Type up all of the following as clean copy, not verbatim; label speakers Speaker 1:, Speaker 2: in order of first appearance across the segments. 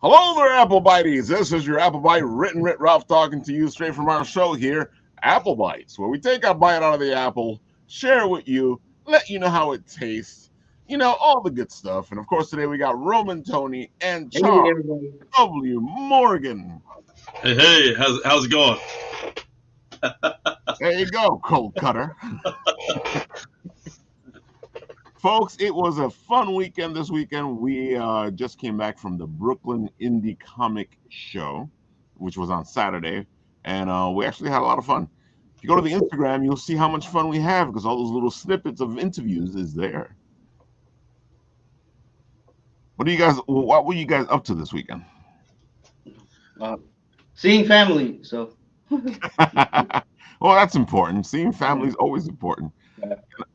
Speaker 1: Hello there, Apple Bites. This is your Apple Bite written Rit Ralph talking to you straight from our show here, Apple Bites, where we take a bite out of the apple, share it with you, let you know how it tastes, all the good stuff. And of course, today we got Roman Tony and Charles W. Morgan.
Speaker 2: Hey, how's it going?
Speaker 1: There you go, Cold Kutter. Folks, it was a fun weekend this weekend. We just came back from the Brooklyn Indie Comic Show, which was on Saturday, and we actually had a lot of fun. If you go to the Instagram, you'll see how much fun we have because all those little snippets of interviews is there. What were you guys up to this weekend?
Speaker 3: Seeing family. So.
Speaker 1: Well, that's important. Seeing family is always important.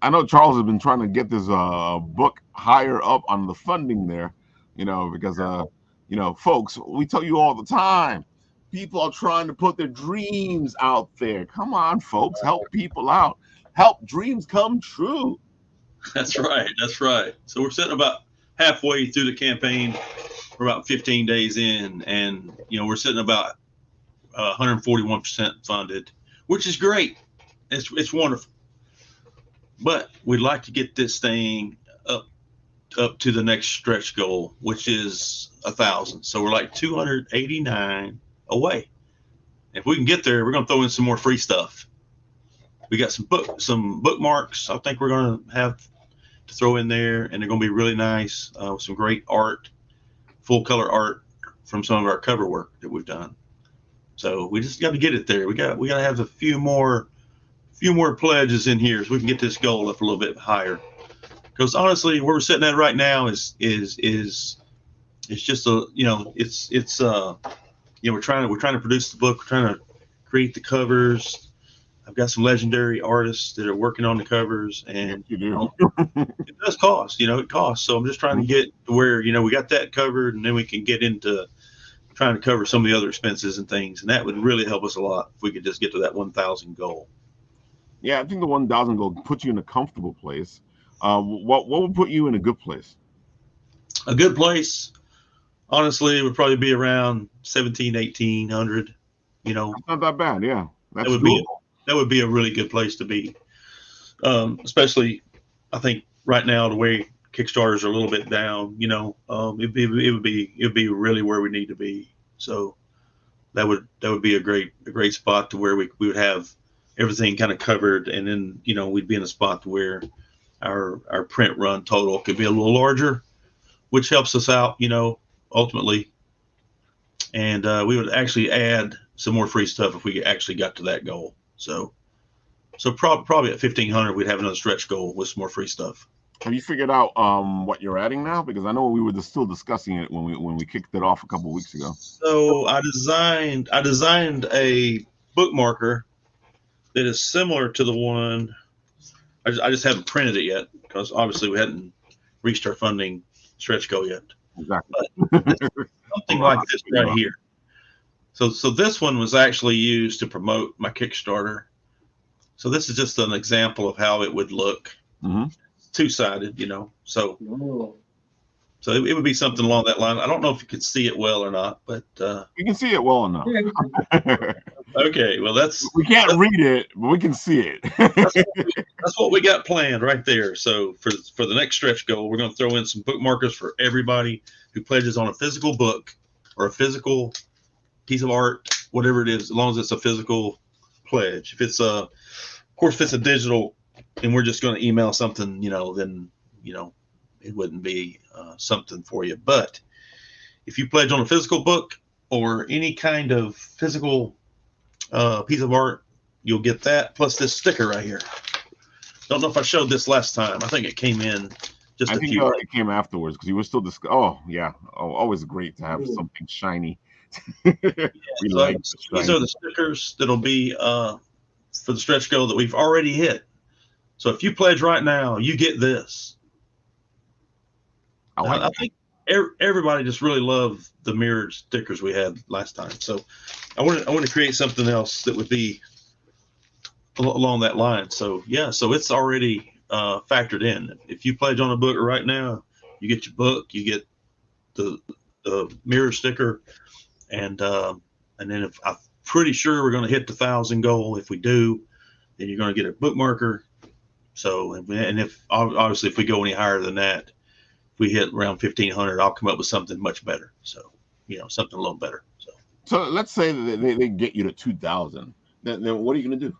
Speaker 1: I know Charles has been trying to get this book higher up on the funding there, because folks, we tell you all the time, people are trying to put their dreams out there. Come on, folks, help people out. Help dreams come true.
Speaker 2: That's right. So we're sitting about halfway through the campaign. We're about 15 days in, and we're sitting about 141% funded, which is great. It's wonderful. But we'd like to get this thing up to the next stretch goal, which is 1,000. So we're like 289 away. If we can get there, we're going to throw in some more free stuff. We got some bookmarks. I think we're going to have to throw in there, and they're going to be really nice. Some great art, full color art from some of our cover work that we've done. So we just got to get it there. We got to have a few more pledges in here so we can get this goal up a little bit higher. Because honestly, where we're sitting at right now is it's just we're trying to produce the book, we're trying to create the covers. I've got some legendary artists that are working on the covers, and it does cost. It costs. So I'm just trying to get to where we got that covered, and then we can get into trying to cover some of the other expenses and things, and that would really help us a lot if we could just get to that 1,000 goal.
Speaker 1: Yeah, I think the 1,000 goal puts you in a comfortable place. What would put you in a good place?
Speaker 2: A good place, honestly, would probably be around 1,700, 1,800.
Speaker 1: That's not that bad. Yeah,
Speaker 2: that would be a really good place to be. Especially, I think right now the way Kickstarters are a little bit down. It would be really where we need to be. So that would be a great spot to where we would have everything kind of covered, and then we'd be in a spot where our print run total could be a little larger, which helps us out ultimately, and we would actually add some more free stuff if we actually got to that goal. So probably at 1,500 we'd have another stretch goal with some more free stuff.
Speaker 1: Have you figured out what you're adding now? Because I know we were still discussing it when we kicked it off a couple of weeks ago.
Speaker 2: So I designed a bookmarker that is similar to the one. I just haven't printed it yet because obviously we hadn't reached our funding stretch goal yet.
Speaker 1: Exactly.
Speaker 2: But something like this right here. So this one was actually used to promote my Kickstarter. So this is just an example of how it would look.
Speaker 1: Mm-hmm.
Speaker 2: Two-sided, So it would be something along that line. I don't know if you could see it well or not, but
Speaker 1: you can see it well enough.
Speaker 2: Okay, well
Speaker 1: we can't read it, but we can see it.
Speaker 2: That's what we got planned right there. So for the next stretch goal, we're going to throw in some bookmarkers for everybody who pledges on a physical book or a physical piece of art, whatever it is, as long as it's a physical pledge. If it's of course, if it's a digital, and we're just going to email something, then it wouldn't be something for you. But if you pledge on a physical book or any kind of physical piece of art, you'll get that plus this sticker right here. Don't know if I showed this last time. I think it came in just a few.
Speaker 1: It came afterwards because you were still always great to have something shiny.
Speaker 2: These are the stickers that'll be for the stretch goal that we've already hit. So if you pledge right now, you get this. I think everybody just really loved the mirrored stickers we had last time. So I want to create something else that would be along that line. So yeah, so it's already factored in. If you pledge on a book right now, you get your book, you get the the mirror sticker, and then if I'm pretty sure we're going to hit the 1,000 goal. If we do, then you're going to get a bookmarker. So, and if obviously if we go any higher than that, if we hit around 1,500, I'll come up with something much better. So, something a little better.
Speaker 1: So let's say that they get you to 2,000. Then what are you going to do?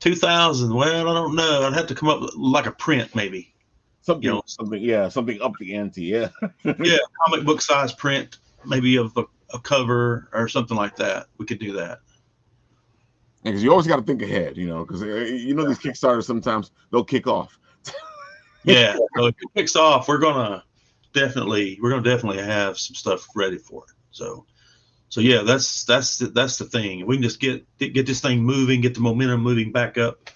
Speaker 2: 2,000. Well, I don't know. I'd have to come up with like a print, maybe.
Speaker 1: Something up the ante. Yeah.
Speaker 2: Yeah, comic book size print, maybe of a cover or something like that. We could do that.
Speaker 1: Because you always got to think ahead, because these Kickstarters sometimes they'll kick off.
Speaker 2: Yeah, so if it kicks off, we're gonna definitely have some stuff ready for it. So yeah, that's the thing. We can just get this thing moving, get the momentum moving back up.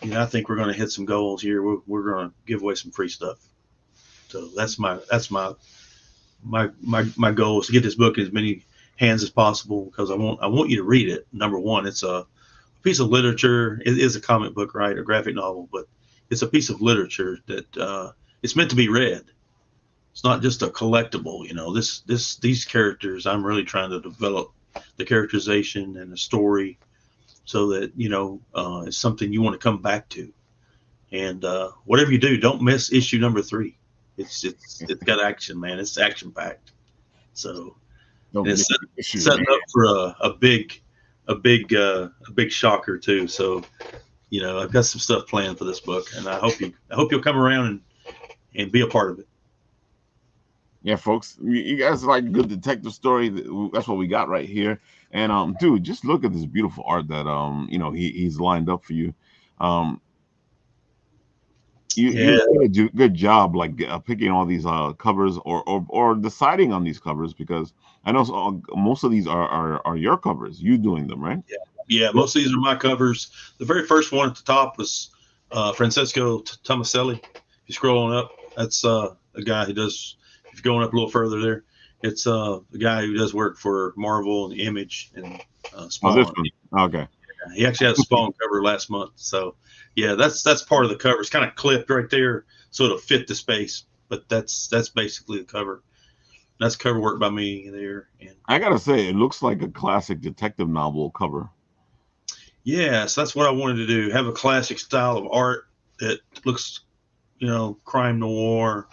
Speaker 2: I think we're gonna hit some goals here. We're gonna give away some free stuff. So that's my goal is to get this book in as many hands as possible, because I want you to read it. Number one, it's a piece of literature. It is a comic book, right? A graphic novel, but it's a piece of literature that it's meant to be read. It's not just a collectible. These characters, I'm really trying to develop the characterization and the story so that it's something you want to come back to. And whatever you do, don't miss issue number 3. It's got action, man. It's action packed. So it's setting up for a big shocker too. So I've got some stuff planned for this book, and I hope you'll come around and be a part of it.
Speaker 1: Yeah, folks, you guys like a good detective story. That's what we got right here. And dude, just look at this beautiful art that he's lined up for you. You did a good job, like picking all these covers or deciding on these covers, because I know most of these are your covers. You doing them, right?
Speaker 2: Yeah. Most of these are my covers. The very first one at the top was Francesco Tomaselli. If you scroll on up, that's a guy who does. If you're going up a little further there, it's a guy who does work for Marvel and Image and Spawn.
Speaker 1: Oh, this one. Okay.
Speaker 2: Yeah, he actually had a Spawn cover last month. So yeah, that's part of the cover. It's kind of clipped right there, so it'll fit the space. But that's basically the cover. That's cover work by me there. And
Speaker 1: I gotta say, it looks like a classic detective novel cover.
Speaker 2: Yeah, so that's what I wanted to do. Have a classic style of art that looks, crime noir.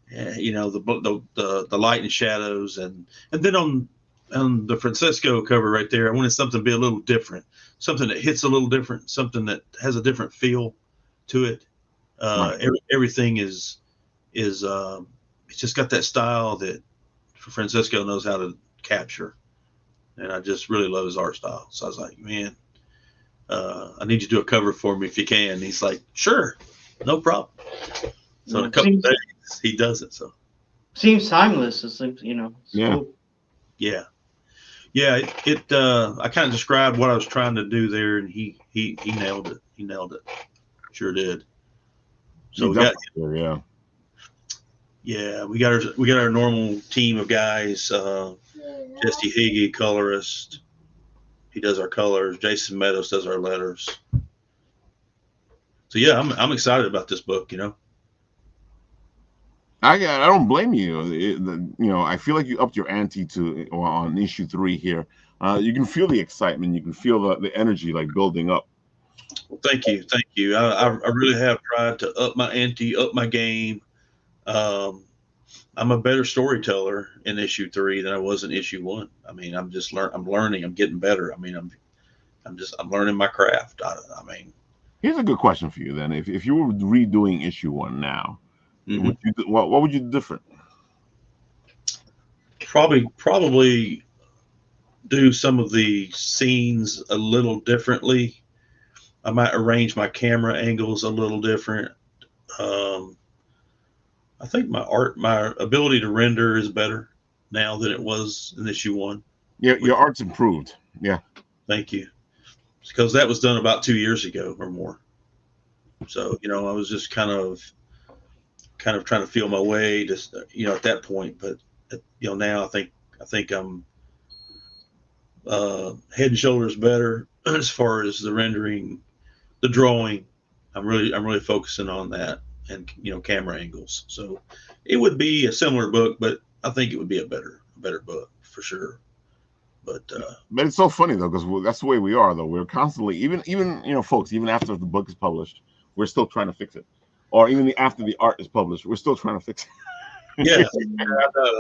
Speaker 2: The light and shadows, and then on the Francesco cover right there, I wanted something to be a little different, something that hits a little different, something that has a different feel to it. Right. Everything is it's just got that style that Francesco knows how to capture, and I just really love his art style. So I was like, man, I need you to do a cover for me if you can. And he's like, sure, no problem. So in a couple of days, he does it. So
Speaker 3: seems timeless. It seems,
Speaker 1: yeah.
Speaker 3: Cool.
Speaker 2: Yeah. I kind of described what I was trying to do there, and he nailed it. He nailed it. Sure did. So we got our normal team of guys. Jesse Higgy, colorist. He does our colors. Jason Meadows does our letters. So yeah, I'm excited about this book.
Speaker 1: I don't blame you. I feel like you upped your ante on issue 3 here. You can feel the excitement. You can feel the energy like building up.
Speaker 2: Well, thank you. I really have tried to up my ante, up my game. I'm a better storyteller in issue 3 than I was in issue 1. I mean, I'm learning. I'm getting better. I mean, I'm learning my craft.
Speaker 1: Here's a good question for you then. If you were redoing issue 1 now. Mm-hmm. What would you do different?
Speaker 2: Probably do some of the scenes a little differently. I might arrange my camera angles a little different. I think my ability to render is better now than it was in issue 1.
Speaker 1: Yeah, your art's improved. Yeah.
Speaker 2: Thank you. Because that was done about 2 years ago or more. So, I was just kind of trying to feel my way just at that point, but now I think I'm head and shoulders better as far as the rendering, the drawing. I'm really focusing on that, and camera angles. So it would be a similar book, but I think it would be a better book for sure. But
Speaker 1: it's so funny though, because that's the way we are though. We're constantly, even folks, even after the book is published, we're still trying to fix it, or even after the art is published, we're still trying to fix it.
Speaker 2: yeah,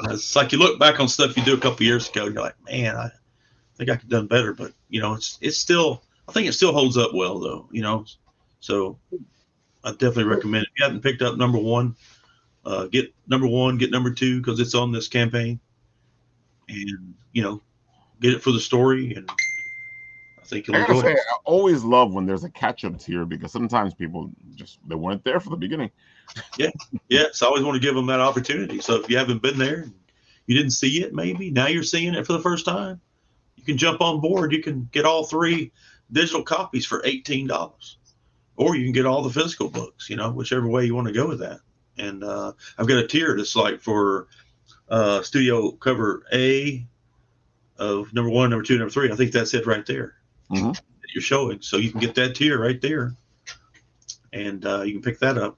Speaker 2: it's like you look back on stuff you do a couple years ago, and you're like, man, I think I could have done better. But it's still, I think it still holds up well though. So I definitely recommend it. If you haven't picked up number one, get number one, get number two, because it's on this campaign, and get it for the story, and I think you'll enjoy it.
Speaker 1: I always love when there's a catch-up tier, because sometimes people they weren't there for the beginning.
Speaker 2: Yeah. So I always want to give them that opportunity. So if you haven't been there, you didn't see it, maybe now you're seeing it for the first time, you can jump on board. You can get all 3 digital copies for $18, or you can get all the physical books. Whichever way you want to go with that. And I've got a tier that's like for studio cover A of number 1, number 2, number 3. I think that's it right there.
Speaker 1: Mm-hmm.
Speaker 2: That you're showing, so you can get that tier right there, and you can pick that up,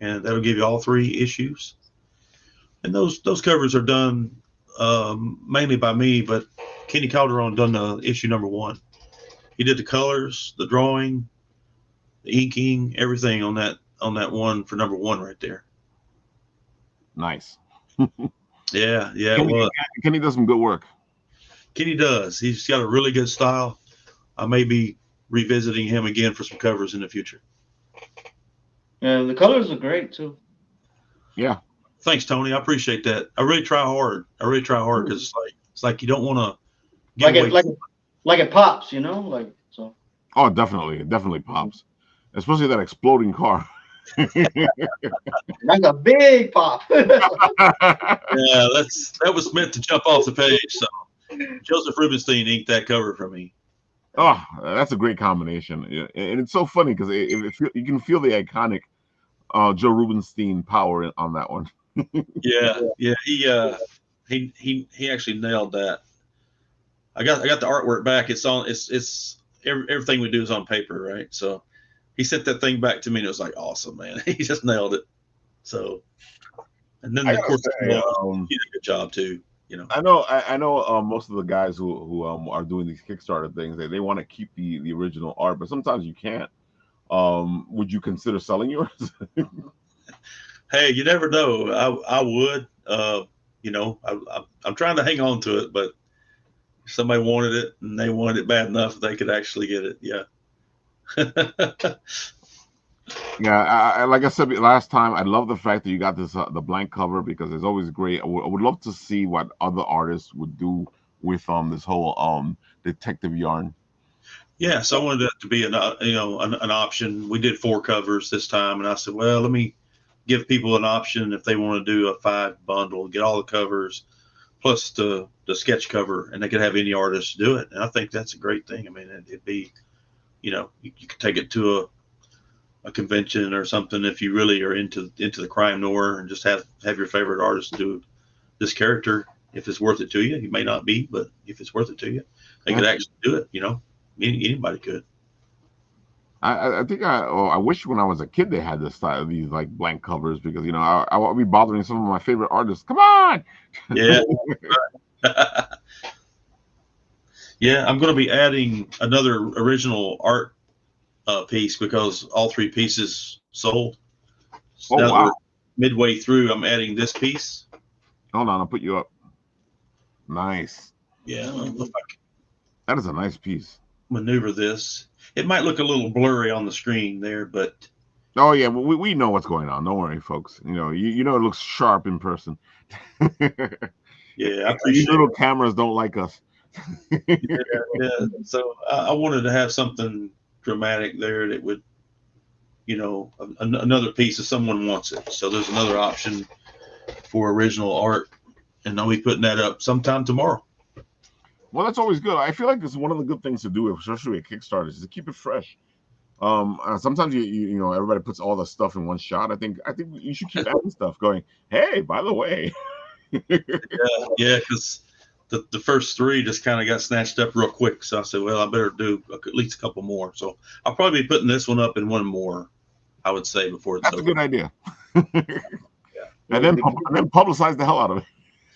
Speaker 2: and that'll give you all 3 issues. And those covers are done mainly by me, but Kenny Calderon done the issue number 1. He did the colors, the drawing, the inking, everything on that one for number 1 right there.
Speaker 1: Nice.
Speaker 2: Yeah, it was.
Speaker 1: Kenny does some good work.
Speaker 2: Kenny does. He's got a really good style. I may be revisiting him again for some covers in the future.
Speaker 3: Yeah, the colors are great too.
Speaker 1: Yeah.
Speaker 2: Thanks, Tony. I appreciate that. I really try hard because it's like you don't want to
Speaker 3: like it pops, like so.
Speaker 1: Oh, definitely, it definitely pops, especially that exploding car.
Speaker 3: Like a big pop.
Speaker 2: Yeah, that was meant to jump off the page. So Joseph Rubenstein inked that cover for me.
Speaker 1: Oh, that's a great combination, and it's so funny because you can feel the iconic Joe Rubenstein power on that one.
Speaker 2: Yeah. He actually nailed that. I got the artwork back. It's on. It's everything we do is on paper, right? So he sent that thing back to me, and it was like awesome, man. He just nailed it. So, and then of course he did a good job too.
Speaker 1: I know. Most of the guys who are doing these Kickstarter things, they want to keep the original art, but sometimes you can't. Would you consider selling yours?
Speaker 2: Hey, you never know. I would. I'm trying to hang on to it, but if somebody wanted it and they wanted it bad enough, they could actually get it. Yeah.
Speaker 1: Yeah, like I said last time, I love the fact that you got this the blank cover, because it's always great. I would love to see what other artists would do with this whole detective yarn.
Speaker 2: Yeah, so I wanted that to be an option. We did 4 covers this time, and I said, well, let me give people an option if they want to do a 5 bundle, get all the covers plus the sketch cover, and they could have any artist do it. And I think that's a great thing. I mean, it'd be, you could take it to a convention or something if you really are into the crime noir, and just have your favorite artist do this character. If it's worth it to you, you may not be, but if it's worth it to you, they could actually do it. Anybody could.
Speaker 1: I think I wish when I was a kid they had this style, these like blank covers, because I would be bothering some of my favorite artists. Come on.
Speaker 2: Yeah. Yeah, I'm going to be adding another original art piece, because all 3 pieces sold. So now
Speaker 1: wow.
Speaker 2: Midway through, I'm adding this piece.
Speaker 1: Hold on, I'll put you up. Nice.
Speaker 2: Yeah,
Speaker 1: that is a nice piece.
Speaker 2: Maneuver this. It might look a little blurry on the screen there, but
Speaker 1: oh yeah, well, we know what's going on. Don't worry, folks. You know it looks sharp in person.
Speaker 2: Yeah, I appreciate
Speaker 1: these little cameras don't like us.
Speaker 2: Yeah. So I wanted to have something dramatic there that would, another piece if someone wants it. So there's another option for original art, and I'll be putting that up sometime tomorrow.
Speaker 1: Well, that's always good. I feel like it's one of the good things to do, especially with Kickstarter, is to keep it fresh. Sometimes you everybody puts all the stuff in one shot. I think you should keep adding stuff. Going, hey, by the way.
Speaker 2: Yeah, because the first 3 just kind of got snatched up real quick. So I said, well, I better do at least a couple more. So I'll probably be putting this one up and one more, I would say, before it's
Speaker 1: That's
Speaker 2: over.
Speaker 1: a good idea. Yeah. And then publicize the hell out of it.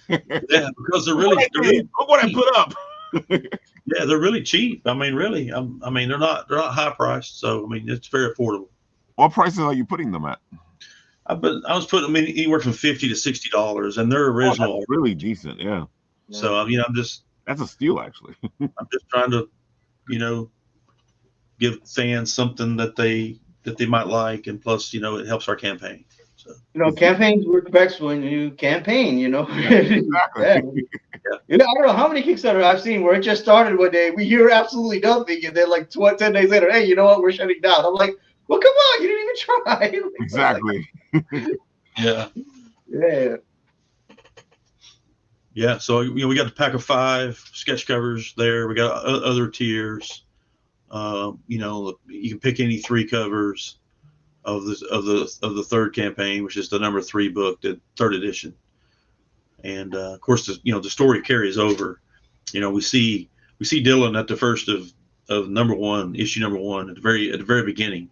Speaker 2: Yeah, because they're really
Speaker 1: look what I put up.
Speaker 2: yeah, they're really cheap. I mean, really, I mean, they're not high priced, so I mean, it's very affordable.
Speaker 1: What prices are you putting them at?
Speaker 2: I was putting them anywhere from $50 to $60, and they're
Speaker 1: Oh,
Speaker 2: original.
Speaker 1: that's really decent. Yeah.
Speaker 2: So you know,
Speaker 1: That's a steal, actually.
Speaker 2: I'm just trying to, you know, give fans something that they might like, and plus, you know, it helps our campaign. So
Speaker 3: You know, campaigns work best when you campaign. You know,
Speaker 1: Exactly.
Speaker 3: yeah. You know, I don't know how many Kickstarter I've seen where it just started one day, we hear absolutely nothing, and then like 10 days later, hey, you know what, we're shutting down. I'm like, well, come on, you didn't even try. Like,
Speaker 1: Exactly.
Speaker 2: yeah.
Speaker 3: Yeah.
Speaker 2: Yeah, so you know, we got the pack of 5 sketch covers there. We got other tiers. You know, you can pick any 3 covers of the third campaign, which is the number 3 book, the 3rd edition. And of course, the story carries over. You know, we see Dylan at the first of issue number 1 at the very beginning.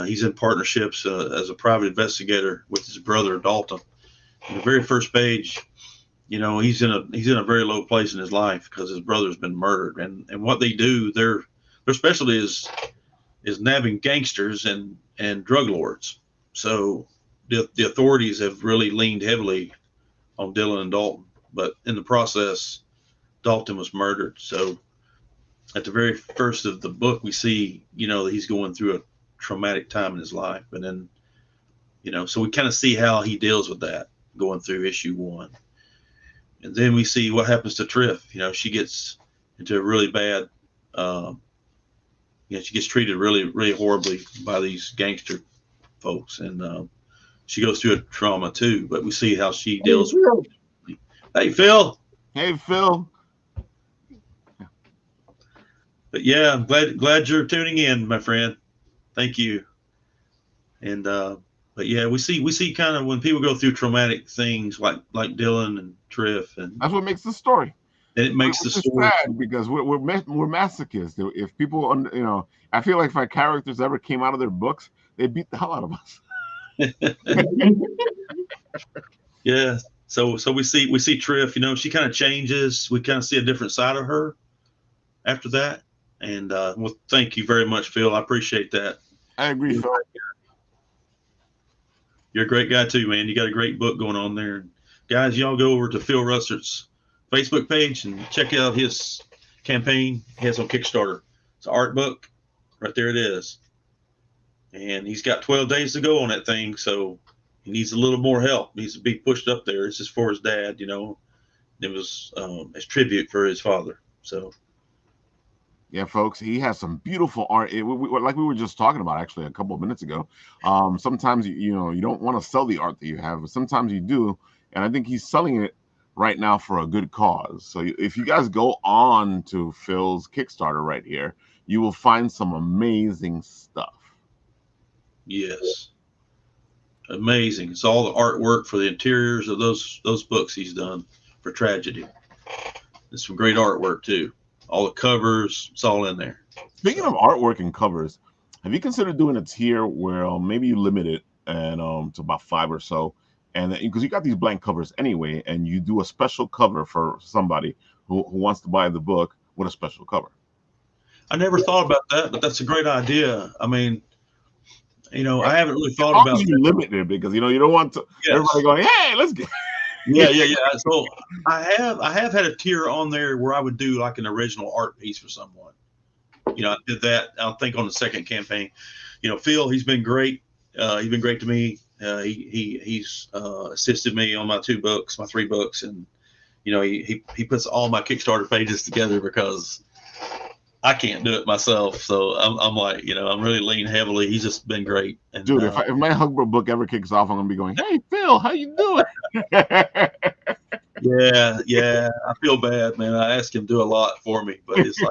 Speaker 2: He's in partnerships as a private investigator with his brother Dalton. In the very first page, you know, he's in a very low place in his life because his brother's been murdered, and what they do, their specialty is nabbing gangsters and drug lords. So the authorities have really leaned heavily on Dylan and Dalton, but in the process, Dalton was murdered. So at the very first of the book, we see, you know, that he's going through a traumatic time in his life, and then, you know, so we kind of see how he deals with that going through issue 1. And then we see what happens to Triff. You know, she gets into a really bad, she gets treated really, really horribly by these gangster folks. And she goes through a trauma too, but we see how she deals with it. Hey, Phil.
Speaker 1: Hey, Phil.
Speaker 2: But yeah, I'm glad you're tuning in, my friend. Thank you. And, but yeah, we see kind of when people go through traumatic things like Dylan and Triff, and
Speaker 1: that's what makes the story.
Speaker 2: And it makes the story
Speaker 1: sad because we're masochists. If people, you know, I feel like if our characters ever came out of their books, they'd beat the hell out of us.
Speaker 2: Yeah. So we see Triff. You know, she kind of changes. We kind of see a different side of her after that. And well, thank you very much, Phil. I appreciate that.
Speaker 1: I agree, Phil.
Speaker 2: You're a great guy too, man. You got a great book going on there. Guys, y'all go over to Phil Russert's Facebook page and check out his campaign he has on Kickstarter. It's an art book. Right there it is. And he's got 12 days to go on that thing, so he needs a little more help. He needs to be pushed up there. It's just for his dad, you know. It was as tribute for his father. So
Speaker 1: yeah, folks, he has some beautiful art. Like we were just talking about actually a couple of minutes ago. Sometimes you know you don't want to sell the art that you have, but sometimes you do. And I think he's selling it right now for a good cause. So if you guys go on to Phil's Kickstarter right here, you will find some amazing stuff.
Speaker 2: Yes, amazing. It's all the artwork for the interiors of those books he's done for Tragedy. There's some great artwork too. All the covers, it's all in there.
Speaker 1: Speaking of artwork and covers, have you considered doing a tier where maybe you limit it and to about 5 or so, and because you got these blank covers anyway, and you do a special cover for somebody who wants to buy the book with a special cover?
Speaker 2: I never thought about that, but that's a great idea. I mean, you know, I haven't really thought about
Speaker 1: you limit it because you know you don't want to everybody going, hey, let's get.
Speaker 2: Yeah. So I have had a tier on there where I would do like an original art piece for someone. You know, I did that. I think on the second campaign. You know, Phil, he's been great. He's been great to me. He's assisted me on my 3 books, and you know, he puts all my Kickstarter pages together because I can't do it myself. So I'm like, you know, I'm really leaning heavily. He's just been great. And,
Speaker 1: dude, if my Hugbro book ever kicks off, I'm gonna be going, hey Phil, how you doing?
Speaker 2: Yeah. I feel bad, man. I ask him to do a lot for me, but it's like,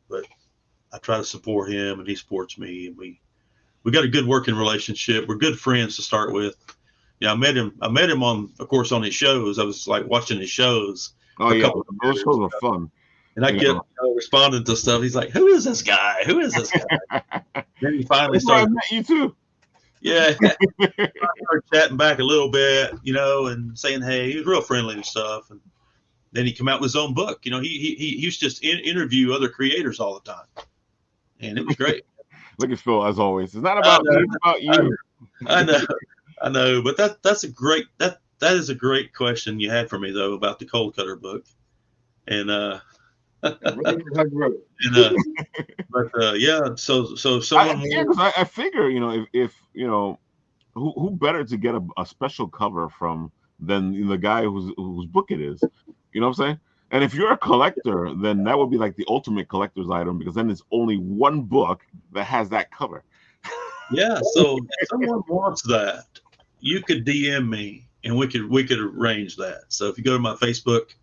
Speaker 2: but I try to support him and he supports me, and we got a good working relationship. We're good friends to start with. Yeah, I met him on his shows. I was like watching his shows.
Speaker 1: Oh yeah, those shows are fun.
Speaker 2: And I kept responding to stuff. He's like, "Who is this guy? Who is this guy?" Then he finally started.
Speaker 1: I met you too.
Speaker 2: Yeah, I started chatting back a little bit, and saying, hey, he was real friendly and stuff. And then he came out with his own book. He used to just interview other creators all the time, and it was great.
Speaker 1: Look at Phil, as always. It's not about me, it's about you.
Speaker 2: I know, but that's a great that is a great question you had for me though about the Cold Kutter book, and yeah, so someone
Speaker 1: I figure if who better to get a special cover from than the guy whose book it is. You know what I'm saying? And if you're a collector, then that would be like the ultimate collector's item, because then there's only one book that has that cover.
Speaker 2: Yeah, so if someone wants that, you could DM me and we could arrange that. So if you go to my Facebook,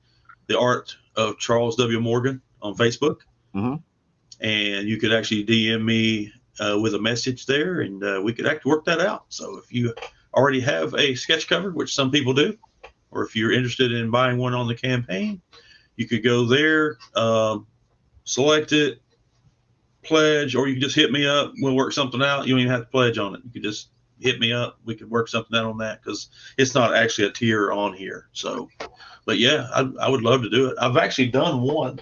Speaker 2: The Art of Charles W. Morgan on Facebook, and you could actually DM me with a message there, and we could actually work that out. So if you already have a sketch cover, which some people do, or if you're interested in buying one on the campaign, you could go there, select it, pledge, or you can just hit me up. We'll work something out. You don't even have to pledge on it. You could just hit me up. We could work something out on that, because it's not actually a tier on here. So, but yeah, I would love to do it. I've actually done one.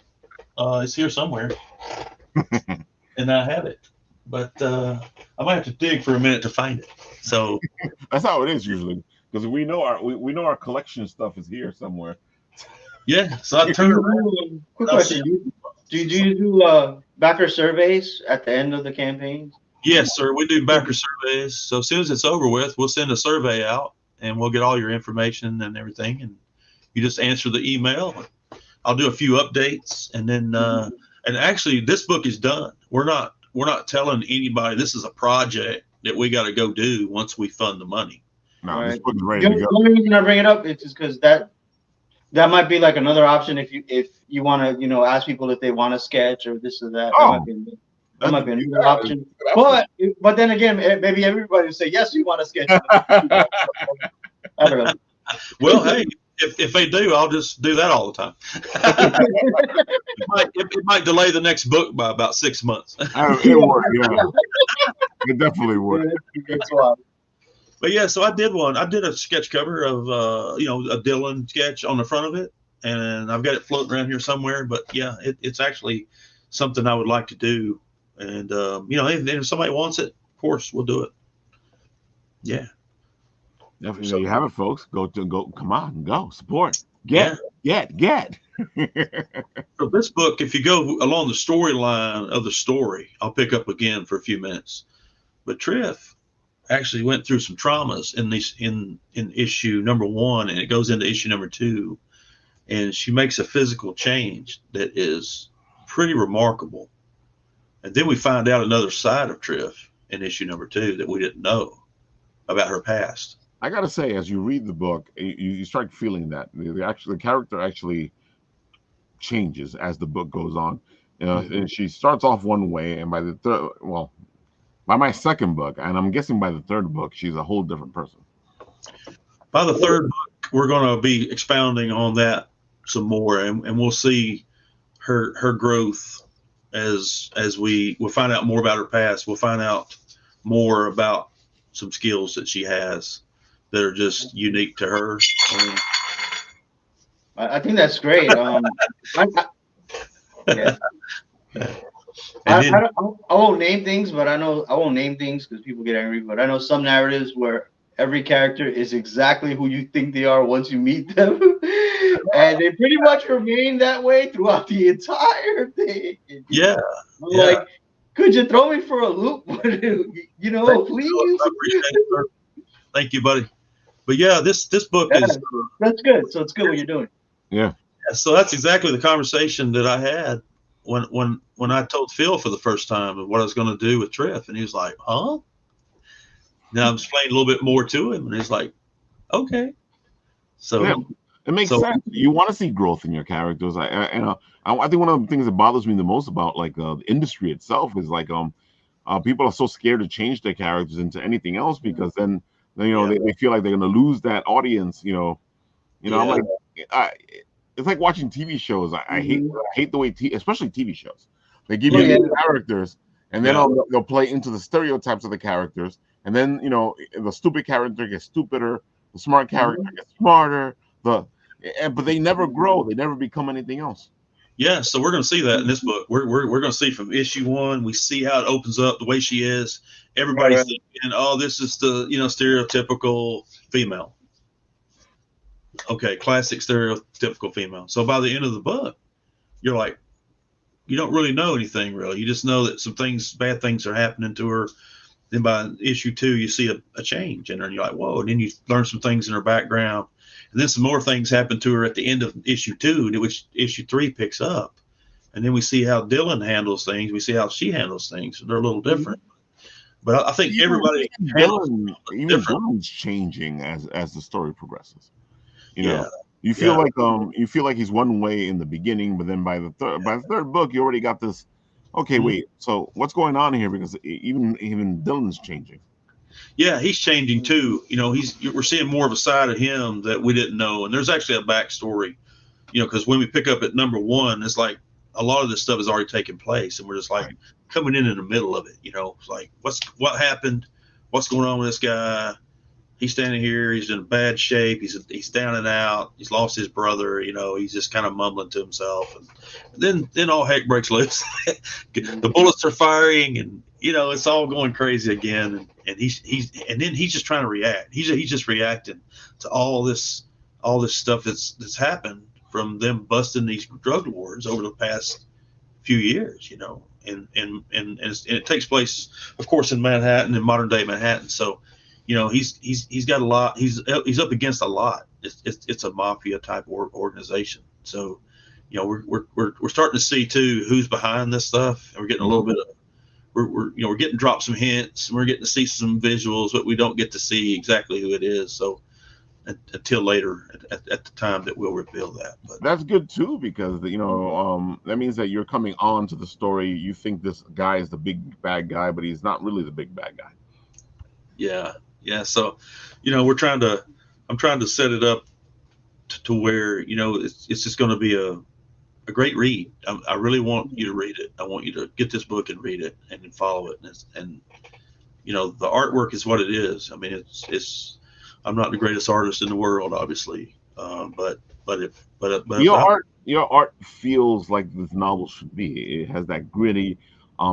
Speaker 2: It's here somewhere, and I have it. But I might have to dig for a minute to find it. So
Speaker 1: that's how it is usually, because we know our collection stuff is here somewhere.
Speaker 2: Yeah, so I turn around.
Speaker 3: Quick question: Do you do backer surveys at the end of the campaigns?
Speaker 2: Yes, sir. We do backer surveys. So as soon as it's over with, we'll send a survey out, and we'll get all your information and everything, and you just answer the email. I'll do a few updates, and then and actually, this book is done. We're not telling anybody this is a project that we got to go do once we fund the money.
Speaker 1: No, this book's ready to go.
Speaker 3: The only reason I bring it up is just because that might be like another option if you want to ask people if they want to sketch or this or that. That might be another option. But then again, maybe everybody will say yes, you want to sketch. I don't know.
Speaker 2: Well, hey, if they do, I'll just do that all the time. It might delay the next book by about 6 months.
Speaker 1: It would, yeah. It definitely would.
Speaker 3: That's why.
Speaker 2: But yeah, so I did one. I did a sketch cover of a Dylan sketch on the front of it, and I've got it floating around here somewhere. But yeah, it's actually something I would like to do, and if somebody wants it, of course we'll do it. Yeah.
Speaker 1: Definitely. So you have it, folks. Go. Come on, go support. Get.
Speaker 2: So this book, if you go along the storyline of the story, I'll pick up again for a few minutes. But Triff actually went through some traumas in issue number 1, and it goes into issue number 2, and she makes a physical change that is pretty remarkable. And then we find out another side of Triff in issue number 2 that we didn't know about her past.
Speaker 1: I gotta say, as you read the book, you start feeling that the character actually changes as the book goes on. And she starts off one way, and by my second book, and I'm guessing by the third book, she's a whole different person.
Speaker 2: By the third book, we're going to be expounding on that some more, and we'll see her growth as we'll find out more about her past. We'll find out more about some skills that she has that are just unique to her.
Speaker 3: I think that's great. Yeah. I won't name things, but I won't name things because people get angry. But I know some narratives where every character is exactly who you think they are once you meet them, and they pretty much remain that way throughout the entire thing.
Speaker 2: Yeah.
Speaker 3: Like, could you throw me for a loop? Please.
Speaker 2: I appreciate it. Thank you, buddy. But yeah, this book is.
Speaker 3: That's good. So it's good what you're doing.
Speaker 1: Yeah.
Speaker 2: So that's exactly the conversation that I had when I told Phil for the first time of what I was going to do with Triff, and he was like, "Huh?" Now I'm explaining a little bit more to him, and he's like, "Okay." So
Speaker 1: yeah, it makes sense. You want to see growth in your characters. I think one of the things that bothers me the most about the industry itself is people are so scared to change their characters into anything else because then they feel like they're going to lose that audience. I'm like, it's like watching TV shows. I hate the way, especially TV shows, they give you characters, and then they'll play into the stereotypes of the characters, and then the stupid character gets stupider, the smart character
Speaker 3: Mhm.
Speaker 1: gets smarter. But they never grow. They never become anything else.
Speaker 2: Yeah, so we're going to see that in this book. We're going to see from issue 1. We see how it opens up, the way she is. Everybody's
Speaker 3: Right.
Speaker 2: thinking, oh, this is the stereotypical female. Okay, classic stereotypical female. So by the end of the book, you're like, you don't really know anything really. You just know that some things, bad things, are happening to her. Then by issue 2, you see a change in her, and you're like, whoa. And then you learn some things in her background, and then some more things happen to her at the end of issue 2, which issue 3 picks up. And then we see how Dylan handles things. We see how she handles things. They're a little different. But I think everybody handles
Speaker 1: Even
Speaker 2: different.
Speaker 1: Dylan's changing as the story progresses.
Speaker 2: Yeah.
Speaker 1: You feel like he's one way in the beginning, but then by the third book, you already got this. Okay, wait. So what's going on here? Because even Dylan's changing.
Speaker 2: Yeah, he's changing too. We're seeing more of a side of him that we didn't know. And there's actually a backstory. Because when we pick up at number 1, it's like a lot of this stuff has already taken place, and we're just like coming in the middle of it. It's like what happened? What's going on with this guy? He's standing here. He's in bad shape. He's down and out. He's lost his brother. He's just kind of mumbling to himself. And then all heck breaks loose. The bullets are firing, and it's all going crazy again. And he's just trying to react. He's just reacting to all this stuff that's happened from them busting these drug lords over the past few years. And it takes place, of course, in Manhattan, in modern day Manhattan. So. He's got a lot. He's up against a lot. It's a mafia type organization. So, we're starting to see too who's behind this stuff, and we're getting a little bit of we're getting dropped some hints, and we're getting to see some visuals, but we don't get to see exactly who it is. So, until later at the time that we'll reveal that. But
Speaker 1: that's good too, because that means that you're coming on to the story. You think this guy is the big bad guy, but he's not really the big bad guy.
Speaker 2: Yeah. So, I'm trying to set it up to where, it's just going to be a great read. I really want you to read it. I want you to get this book and read it and follow it. And the artwork is what it is. I mean, I'm not the greatest artist in the world, obviously. But
Speaker 1: your art feels like this novel should be. It has that gritty,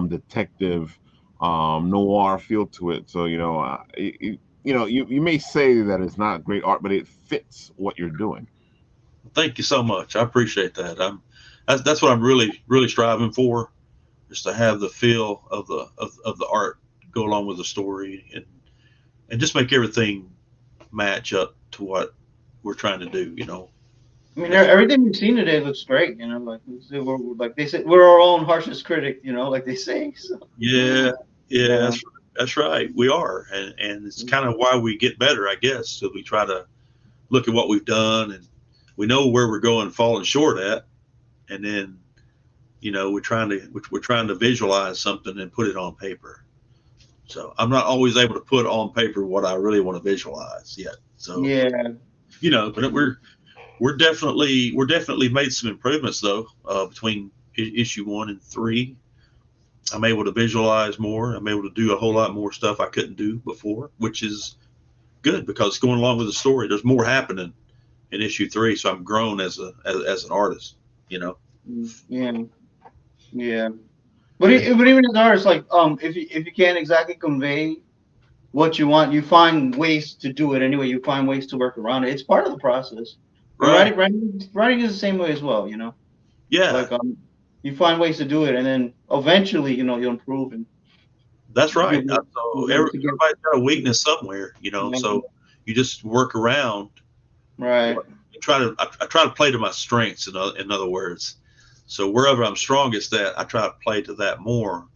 Speaker 1: detective, noir feel to it. So you may say that it's not great art, but it fits what you're doing.
Speaker 2: Thank you so much. I appreciate that. That's what I'm really, really striving for, is to have the feel of the art go along with the story, and just make everything match up to what we're trying to do.
Speaker 3: I mean, everything we've seen today looks great. Like they said, we're our own harshest critic. Like they say. So.
Speaker 2: Yeah. That's right. We are, and it's kind of why we get better, I guess. So we try to look at what we've done, and we know where we're going, falling short at, and then we're trying to visualize something and put it on paper. So I'm not always able to put on paper what I really want to visualize yet. So but we're definitely made some improvements though, between issue 1 and 3. I'm able to visualize more. I'm able to do a whole lot more stuff I couldn't do before, which is good because it's going along with the story. There's more happening in issue 3, so I'm grown as an artist.
Speaker 3: Yeah. But even as an artist, like if you can't exactly convey what you want, you find ways to do it anyway. You find ways to work around it. It's part of the process.
Speaker 2: Right.
Speaker 3: Writing is the same way as well.
Speaker 2: Yeah.
Speaker 3: Like you find ways to do it, and then eventually, you'll improve. And
Speaker 2: that's right. So everybody's got a weakness somewhere, So you just work around.
Speaker 3: Right.
Speaker 2: I try to play to my strengths. In other words, so wherever I'm strongest at, I try to play to that more.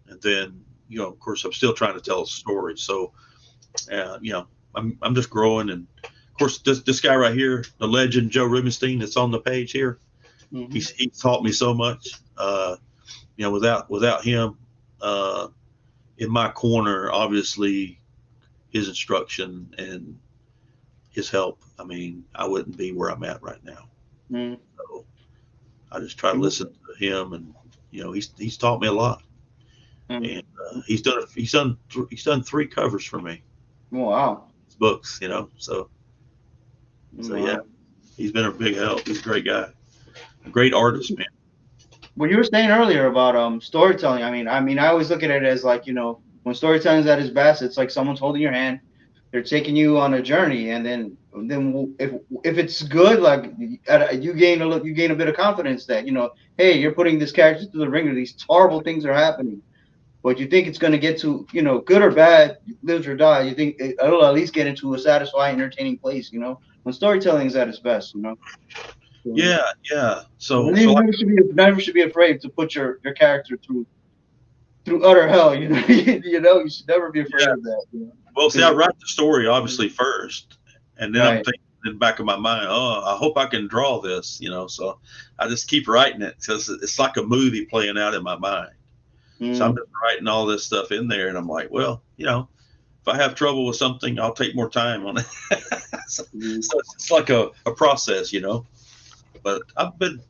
Speaker 2: And then, of course, I'm still trying to tell a story. So, I'm just growing. And of course, this guy right here, the legend Joe Rubenstein, that's on the page here.
Speaker 3: Mm-hmm.
Speaker 2: He taught me so much. Without him in my corner, obviously his instruction and his help, I mean, I wouldn't be where I'm at right now.
Speaker 3: Mm-hmm.
Speaker 2: So I just try to listen to him, and he's taught me a lot.
Speaker 3: Mm-hmm.
Speaker 2: And he's done 3 covers for me.
Speaker 3: Wow.
Speaker 2: Books, so yeah, he's been a big help. He's a great guy, a great artist, man.
Speaker 3: What you were saying earlier about storytelling, I mean, I always look at it as like, when storytelling is at its best, it's like someone's holding your hand, they're taking you on a journey, and then if it's good, like you gain a bit of confidence that hey, you're putting this character through the ringer, these horrible things are happening, but you think it's going to get to good or bad, lives or die. You think it'll at least get into a satisfying, entertaining place. When storytelling is at its best.
Speaker 2: Yeah. So
Speaker 3: you never should be afraid to put your character through utter hell. You should never be afraid of that.
Speaker 2: Well, see, I write the story obviously first, and then I'm thinking in the back of my mind, oh, I hope I can draw this. So I just keep writing it because it's like a movie playing out in my mind. So I'm just writing all this stuff in there, and I'm like, well, if I have trouble with something, I'll take more time on it. so it's like a process, But I've been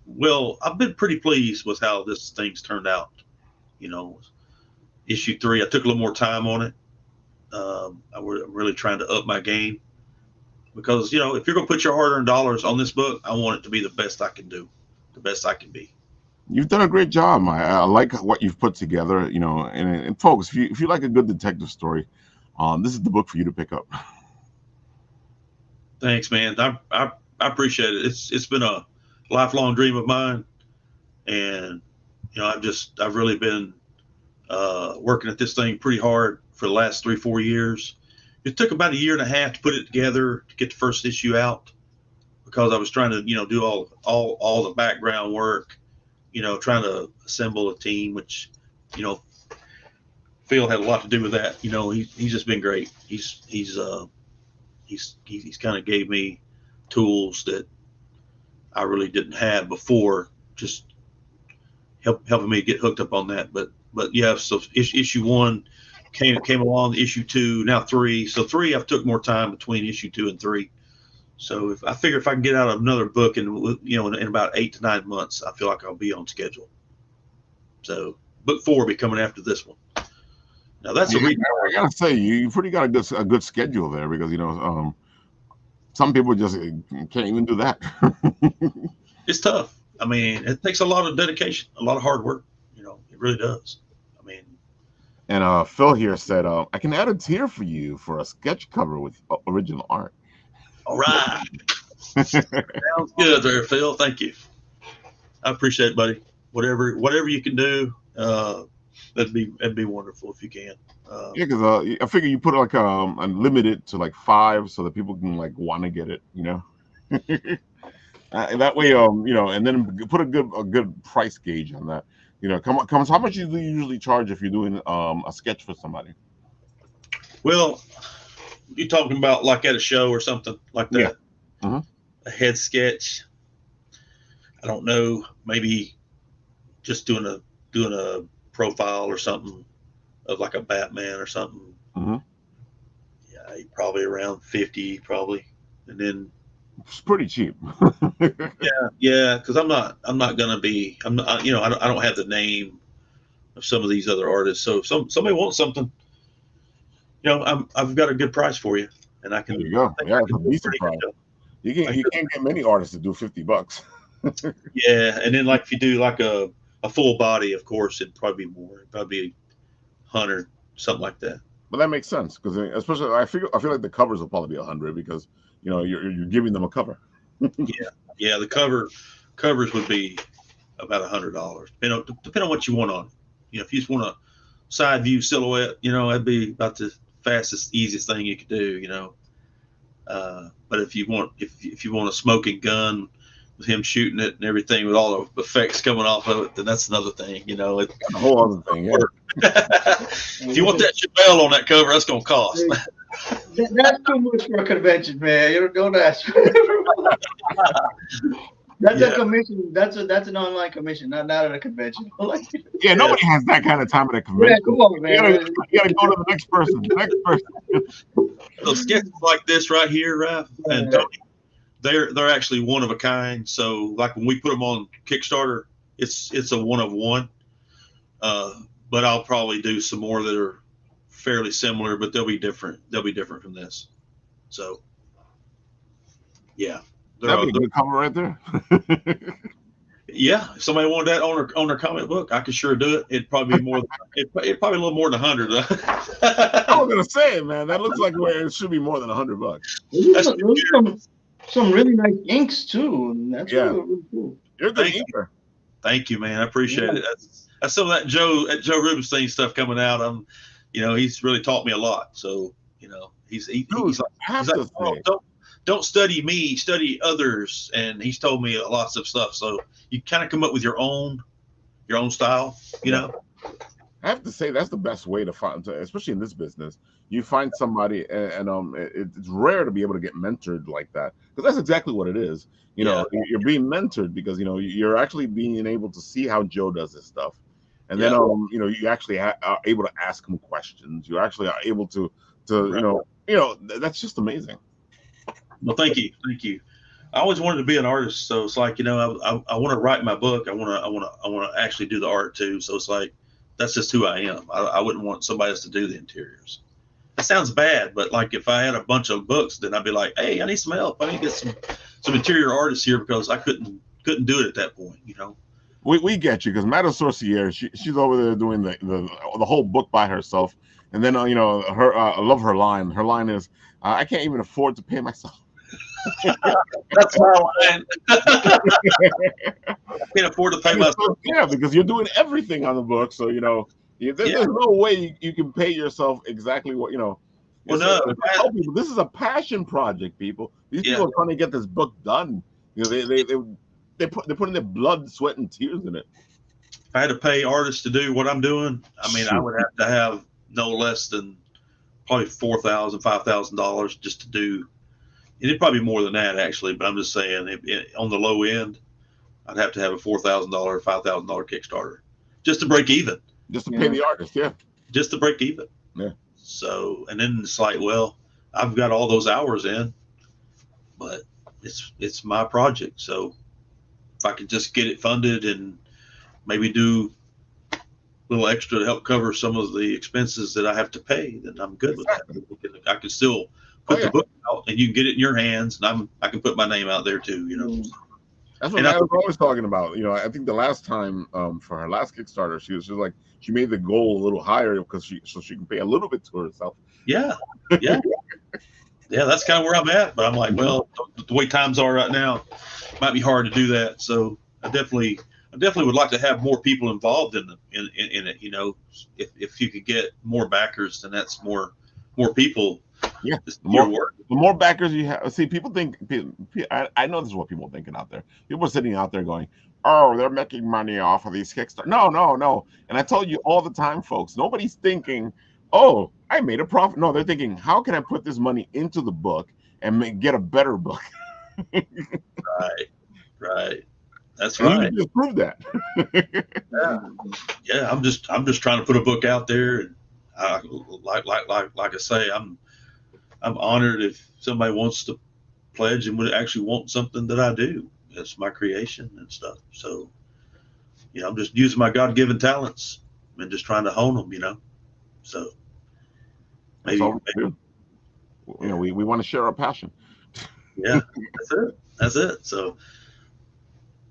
Speaker 2: pretty pleased with how this thing's turned out. Issue 3, I took a little more time on it. I'm really trying to up my game because if you're gonna put your hard-earned dollars on this book, I want it to be the best I can do, the best I can be.
Speaker 1: You've done a great job. I like what you've put together. And folks, if you like a good detective story, this is the book for you to pick up.
Speaker 2: Thanks, man. I appreciate it. It's been a lifelong dream of mine, and I've really been working at this thing pretty hard for the last 3-4 years. It took about 1.5 years to put it together to get the first issue out because I was trying to do all the background work, trying to assemble a team, which Phil had a lot to do with that. He's just been great. He's kind of gave me tools that I really didn't have before, just helping me get hooked up on that. But yeah, so issue 1 came along, issue 2, now 3. So 3, I've took more time between issue 2 and 3. So I figure if I can get out another book in about 8 to 9 months, I feel like I'll be on schedule. So book 4 will be coming after this one. Now that's a reason.
Speaker 1: I gotta say, you pretty got a good schedule there because some people just can't even do that.
Speaker 2: It's tough. I mean, it takes a lot of dedication, a lot of hard work. It really does. I mean,
Speaker 1: and Phil here said, I can add a tier for you for a sketch cover with original art.
Speaker 2: All right. Sounds good there, Phil. Thank you. I appreciate it, buddy. Whatever you can do, that'd be wonderful if you can.
Speaker 1: Yeah, because I figure you put like unlimited to like 5 so that people can like want to get it, and that way, and then put a good price gauge on that. How much do you usually charge if you're doing a sketch for somebody?
Speaker 2: Well, you talking about like at a show or something like that?
Speaker 1: Yeah. Mm-hmm.
Speaker 2: A head sketch. I don't know. Maybe just doing a profile or something of like a Batman or something.
Speaker 1: Mm-hmm.
Speaker 2: Yeah, probably around 50, probably, and then
Speaker 1: it's pretty cheap.
Speaker 2: yeah, because I'm not gonna be. I don't have the name of some of these other artists. So if somebody wants something, I've got a good price for you, and I can.
Speaker 1: There you go. Yeah, it's a decent price. You can't get many artists to do $50.
Speaker 2: Yeah, and then like if you do like a full body, of course, it'd probably be more. It'd probably be 100, something like that.
Speaker 1: But that makes sense because especially I feel like the covers will probably be 100 because you're giving them a cover.
Speaker 2: Yeah, the covers would be about $100. Depending on what you want on it. If you just want a side view silhouette, that'd be about the fastest, easiest thing you could do. But if you want a smoking gun with him shooting it and everything with all the effects coming off of it, then that's another thing. It's
Speaker 1: a whole other thing. Yeah.
Speaker 2: If you want that Chappelle on that cover, that's gonna cost.
Speaker 3: That's too much for a convention, man. Don't ask. That's a commission. That's an online commission, not at a convention.
Speaker 1: Yeah, nobody has that kind of time at a convention.
Speaker 3: Yeah, come on, man.
Speaker 1: You gotta go to the next person.
Speaker 2: So sketches like this right here, Raph and Tony, they're actually one of a kind. So like when we put them on Kickstarter, it's a one of one. but I'll probably do some more that are fairly similar, but they'll be different. They'll be different from this. So, yeah,
Speaker 1: that'd be a good cover right there.
Speaker 2: Yeah, if somebody wanted that on their comic book, I could sure do it. It'd probably be more. It'd probably a little more than 100.
Speaker 1: I was gonna say, man, that looks like where it should be more than $100.
Speaker 3: Some really nice inks too. That's really cool.
Speaker 1: You're a good inker.
Speaker 2: Thank you, man. I appreciate it. That's some of that Joe Rubenstein stuff coming out. He's really taught me a lot. So, he's like, don't study me, study others. And he's told me lots of stuff. So you kind of come up with your own style,
Speaker 1: I have to say that's the best way to find, especially in this business. You find somebody, and it's rare to be able to get mentored like that, because that's exactly what it is. You're being mentored because you're actually being able to see how Joe does his stuff, and then you actually are able to ask him questions. You actually are able to that's just amazing.
Speaker 2: Well, thank you. I always wanted to be an artist, so it's like I want to write my book. I want to actually do the art too. So it's like that's just who I am. I wouldn't want somebody else to do the interiors. That sounds bad, but like if I had a bunch of books, then I'd be like, hey, I need some help. I need to get some interior artists here because I couldn't do it at that point.
Speaker 1: We get you, because Madame Sorcière, she's over there doing the whole book by herself, and then her I love her line. Her line is, I can't even afford to pay myself.
Speaker 2: That's my line. I can't afford to pay myself.
Speaker 1: Yeah, because you're doing everything on the book, so there's no way you can pay yourself exactly what
Speaker 2: Well, no,
Speaker 1: tell people this is a passion project. People, these people are trying to get this book done. They're putting their blood, sweat, and tears in it.
Speaker 2: If I had to pay artists to do what I'm doing, I would have to have no less than probably $4,000, $5,000 just to do. And it'd probably be more than that actually, but I'm just saying on the low end, I'd have to have a $4,000, $5,000 Kickstarter just to break even.
Speaker 1: Just to pay the artist,
Speaker 2: just to break even.
Speaker 1: Yeah.
Speaker 2: So, and then it's like, well, I've got all those hours in, but it's my project. So if I could just get it funded and maybe do a little extra to help cover some of the expenses that I have to pay, then I'm good with that. I can still put the book out and you can get it in your hands, and I can put my name out there too,
Speaker 1: That's what I was always talking about. I think the last time for her last Kickstarter, she was just like, she made the goal a little higher because she can pay a little bit to herself.
Speaker 2: Yeah. That's kind of where I'm at. But I'm like, well, the way times are right now, it might be hard to do that. So I definitely would like to have more people involved in it. If you could get more backers, then that's more people.
Speaker 1: Yeah, the more backers you have. See, people think. I know this is what people are thinking out there. People are sitting out there going, "Oh, they're making money off of these Kickstarter." No. And I told you all the time, folks. Nobody's thinking, "Oh, I made a profit." No, they're thinking, "How can I put this money into the book and get a better book?"
Speaker 2: Right. That's right.
Speaker 1: You just proved that.
Speaker 2: Yeah. I'm just trying to put a book out there, and like I say, I'm honored if somebody wants to pledge and would actually want something that I do. It's my creation and stuff. So, I'm just using my God-given talents and just trying to hone them, So maybe
Speaker 1: we want to share our passion.
Speaker 2: Yeah, that's it. So,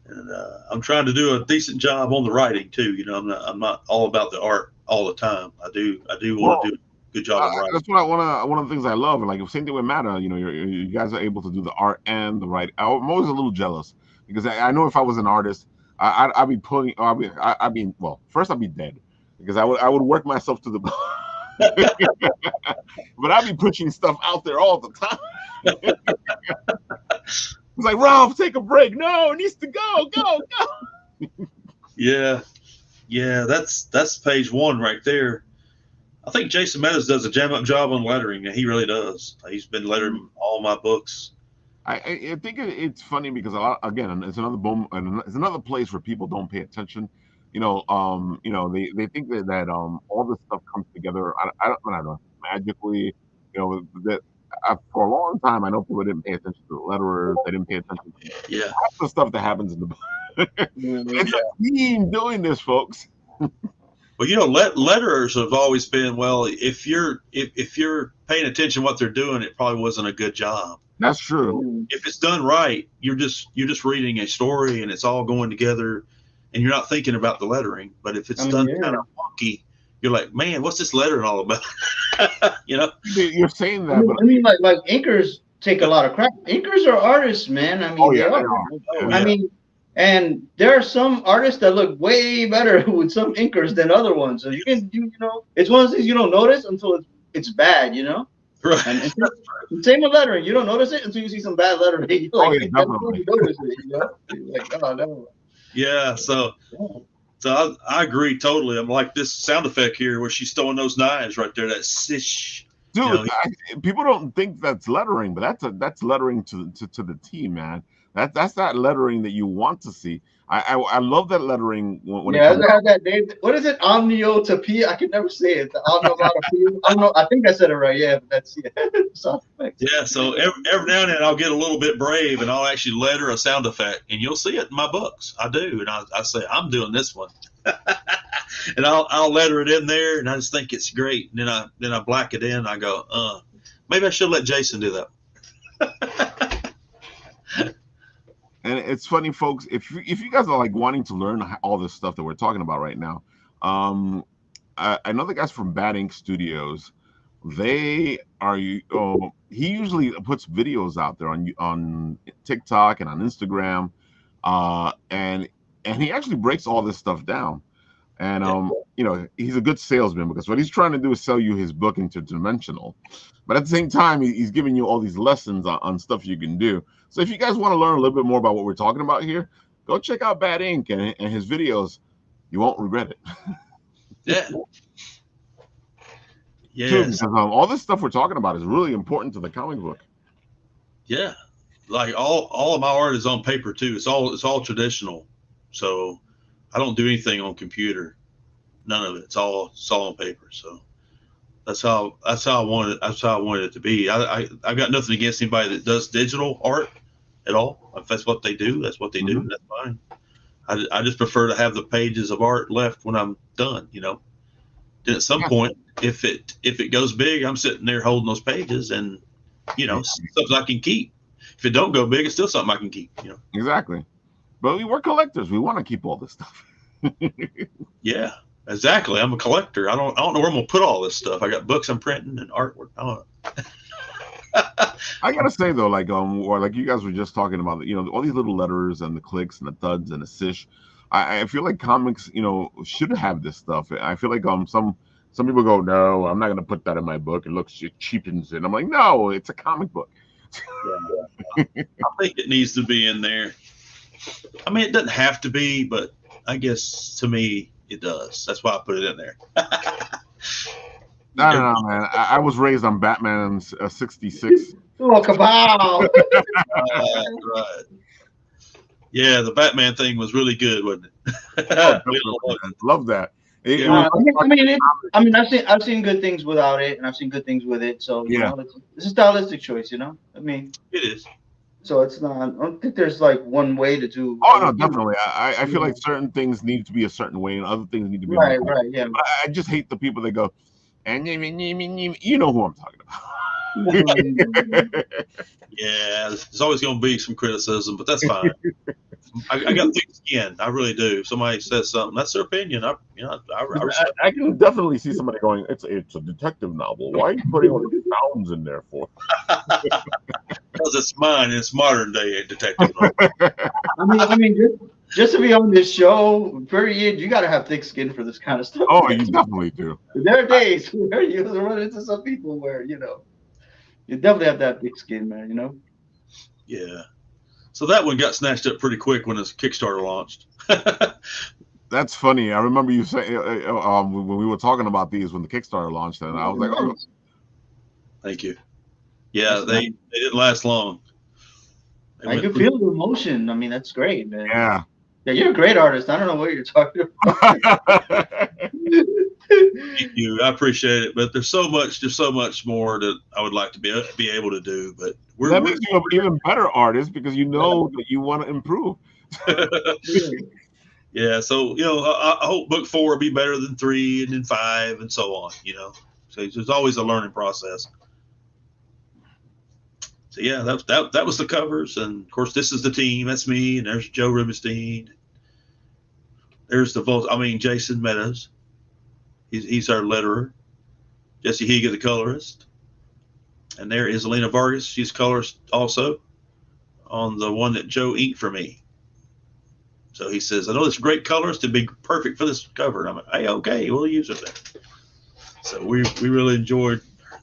Speaker 2: and I'm trying to do a decent job on the writing too. I'm not all about the art all the time. I do want to do a good job of writing.
Speaker 1: That's what one of the things I love. And like same thing with Matta, you guys are able to do the art and the writing. I'm always a little jealous because I know if I was an artist, I'd be pulling. First I'd be dead because I would work myself to the. But I'd be pushing stuff out there all the time. It's like, Ralph, take a break. No, it needs to go.
Speaker 2: Yeah, that's page 1 right there. I think Jason Meadows does a jam-up job on lettering. He really does. He's been lettering all my books.
Speaker 1: I think it's funny because it's another place where people don't pay attention. They think that all this stuff comes together. I don't know, magically. That for a long time I know people didn't pay attention to the letterers. They didn't pay attention to half the stuff that happens in the book. It's a team doing this, folks.
Speaker 2: Well, letterers have always been, well, if you're paying attention to what they're doing, it probably wasn't a good job.
Speaker 1: That's true.
Speaker 2: If it's done right, you're just reading a story and it's all going together, and you're not thinking about the lettering. But if it's done kind of wonky, you're like, man, what's this lettering all about? You know,
Speaker 1: you're saying that.
Speaker 3: I mean, like inkers take a lot of crap. Inkers are artists, man. I mean, they are. I mean, and there are some artists that look way better with some inkers than other ones. So you can do, you know, it's one of those things you don't notice until it's bad, you know.
Speaker 2: Right.
Speaker 3: And same with lettering. You don't notice it until you see some bad lettering. You're like, definitely. You notice it, you know? You're like, oh no.
Speaker 2: Yeah. So I agree totally. I'm like this sound effect here where she's throwing those knives right there. That sish.
Speaker 1: Dude,
Speaker 2: you know,
Speaker 1: people don't think that's lettering, but that's lettering to the T, man. That's that lettering that you want to see. I love that lettering when
Speaker 3: it comes out. That name. What is it? Omniotopia. I can never say it. The omniotopia. I don't know. I think I said it right. Yeah, but that's
Speaker 2: yeah. So every now and then I'll get a little bit brave and I'll actually letter a sound effect, and you'll see it in my books. I do, and I say I'm doing this one, and I'll letter it in there, and I just think it's great. And then I black it in. And I go, maybe I should let Jason do that.
Speaker 1: And it's funny, folks, if you guys are like wanting to learn all this stuff that we're talking about right now, I know the guys from Bad Ink Studios. They are he usually puts videos out there on TikTok and on Instagram, and he actually breaks all this stuff down. And you know, he's a good salesman because what he's trying to do is sell you his book interdimensional, but at the same time he's giving you all these lessons on stuff you can do. So if you guys want to learn a little bit more about what we're talking about here, go check out Bad Ink and his videos. You won't regret it.
Speaker 2: Yeah. Yeah.
Speaker 1: Because all this stuff we're talking about is really important to the comic book.
Speaker 2: Yeah. Like all of my art is on paper too. It's all traditional. So I don't do anything on computer. None of it. It's all on paper. So that's how I wanted it to be. I got nothing against anybody that does digital art at all. If that's what they do, that's what they do. That's fine. I just prefer to have the pages of art left when I'm done, you know. Then at some point, if it goes big, I'm sitting there holding those pages, and you know, something I can keep. If it don't go big, it's still something I can keep, you know.
Speaker 1: Exactly. But we're collectors. We want to keep all this stuff.
Speaker 2: Yeah, exactly. I'm a collector. I don't know where I'm gonna put all this stuff. I got books I'm printing and artwork. I don't know.
Speaker 1: I gotta say though, or like you guys were just talking about, you know, all these little letters and the clicks and the thuds and the sish. I feel like comics, you know, should have this stuff. I feel like some people go, no, I'm not gonna put that in my book. It looks, it cheapens it. I'm like, no, it's a comic book.
Speaker 2: I think it needs to be in there. I mean, it doesn't have to be, but I guess to me it does. That's why I put it in there.
Speaker 1: No, man. I was raised on Batman's 66.
Speaker 3: Oh, kabow!
Speaker 2: Right. Yeah, the Batman thing was really good, wasn't it?
Speaker 1: Love that.
Speaker 3: I mean, I've seen good things without it, and I've seen good things with it. So you know, it's a stylistic choice, you know. I mean,
Speaker 2: it is.
Speaker 3: So it's not. I don't think there's like one way to do.
Speaker 1: Oh no, definitely. I feel like certain things need to be a certain way, and other things need to be
Speaker 3: right. Yeah.
Speaker 1: But I just hate the people that go, and you know who I'm talking
Speaker 2: about. Yeah, there's always going to be some criticism, but that's fine. I got thick skin. I really do. If somebody says something, that's their opinion. I
Speaker 1: can definitely see somebody going, it's a detective novel. Why are you putting all these nouns in there for?
Speaker 2: Because it's mine. And it's modern day detective novel.
Speaker 3: I mean, just to be on this show, period, you got to have thick skin for this kind of stuff.
Speaker 1: Oh, you definitely do.
Speaker 3: There are days where you run into some people where, you know, you definitely have that thick skin, man, you know?
Speaker 2: Yeah. So that one got snatched up pretty quick when this Kickstarter launched.
Speaker 1: That's funny. I remember you saying when we were talking about these when the Kickstarter launched, and I was like, "Oh,
Speaker 2: thank you." Yeah, they didn't last long.
Speaker 3: I can feel the emotion. I mean, that's great, man.
Speaker 1: Yeah.
Speaker 3: Yeah, you're a great artist. I don't know what you're talking about.
Speaker 2: Thank you. I appreciate it, but there's so much more that I would like to be able to do. But
Speaker 1: that makes you an even better artist because you know that you want to improve.
Speaker 2: Yeah, so I hope book 4 will be better than 3, and then 5, and so on. So there's always a learning process. So yeah, that was the covers, and of course this is the team. That's me, and there's Joe Rubenstein. There's Jason Meadows. He's our letterer. Jesse Higa, the colorist, and there is Elena Vargas. She's colorist also on the one that Joe inked for me. So he says, I know this great colorist to be perfect for this cover. And I'm like, hey, okay, we'll use it then. So we really enjoyed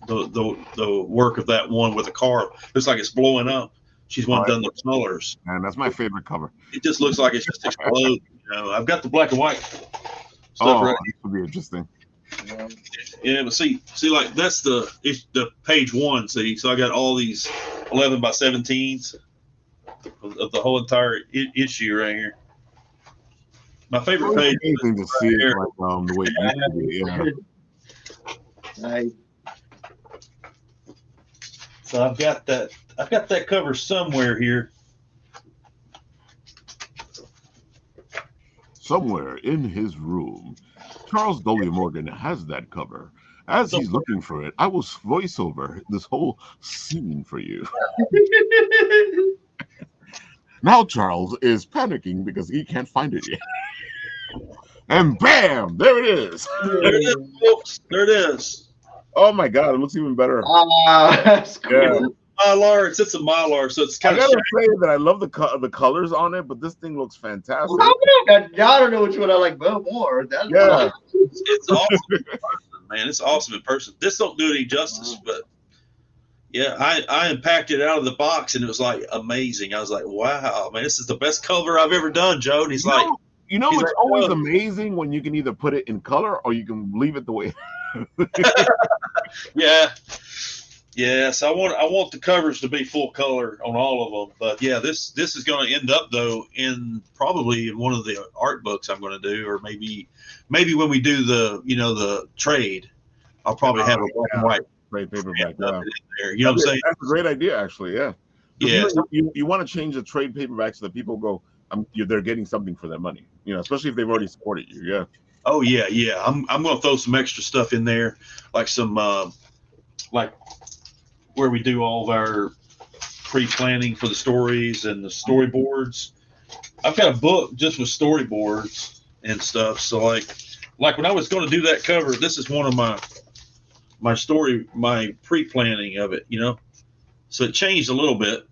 Speaker 2: the work of that one with the car. Looks like it's blowing up. She's done the colors.
Speaker 1: And that's my favorite cover.
Speaker 2: It just looks like it's just exploding. I've got the black and white stuff right.
Speaker 1: This would be interesting.
Speaker 2: Yeah, but see, like that's the page 1. See, so I got all these 11 by 17s of the whole entire issue right here. My favorite page.
Speaker 1: Amazing to see it like the way it used to be. Yeah.
Speaker 3: Nice.
Speaker 2: So I've got that cover somewhere here.
Speaker 1: Somewhere in his room, Charles W. Morgan has that cover. As he's looking for it, I will voice over this whole scene for you. Now Charles is panicking because he can't find it yet. And bam, there it is.
Speaker 2: There it is, folks. There it is.
Speaker 1: Oh my God, it looks even better.
Speaker 3: That's cool.
Speaker 1: Yeah.
Speaker 2: Mylar, it's a Mylar, so it's kind of.
Speaker 1: I gotta say that I love the colors on it, but this thing looks fantastic.
Speaker 3: I don't know which one I like more.
Speaker 1: Yeah,
Speaker 2: it's awesome in person, man. It's awesome in person. This don't do any justice, but yeah, I unpacked it out of the box and it was like amazing. I was like, wow, man, this is the best cover I've ever done, Joe. And he's like,
Speaker 1: it's always amazing when you can either put it in color or you can leave it the way.
Speaker 2: Yeah, so I want the covers to be full color on all of them, but yeah, this is going to end up though probably in one of the art books I'm going to do, or maybe when we do the trade, I'll probably have a black and white
Speaker 1: trade paperback. Yeah.
Speaker 2: There. You know what I'm saying?
Speaker 1: That's a great idea, actually. Yeah.
Speaker 2: Yeah.
Speaker 1: You want to change the trade paperback so that people go, they're getting something for their money. Especially if they've already supported you. Yeah.
Speaker 2: Oh yeah. I'm going to throw some extra stuff in there, like some like where we do all of our pre-planning for the stories and the storyboards. I've got a book just with storyboards and stuff. So like when I was going to do that cover, this is one of my pre-planning of it, So it changed a little bit.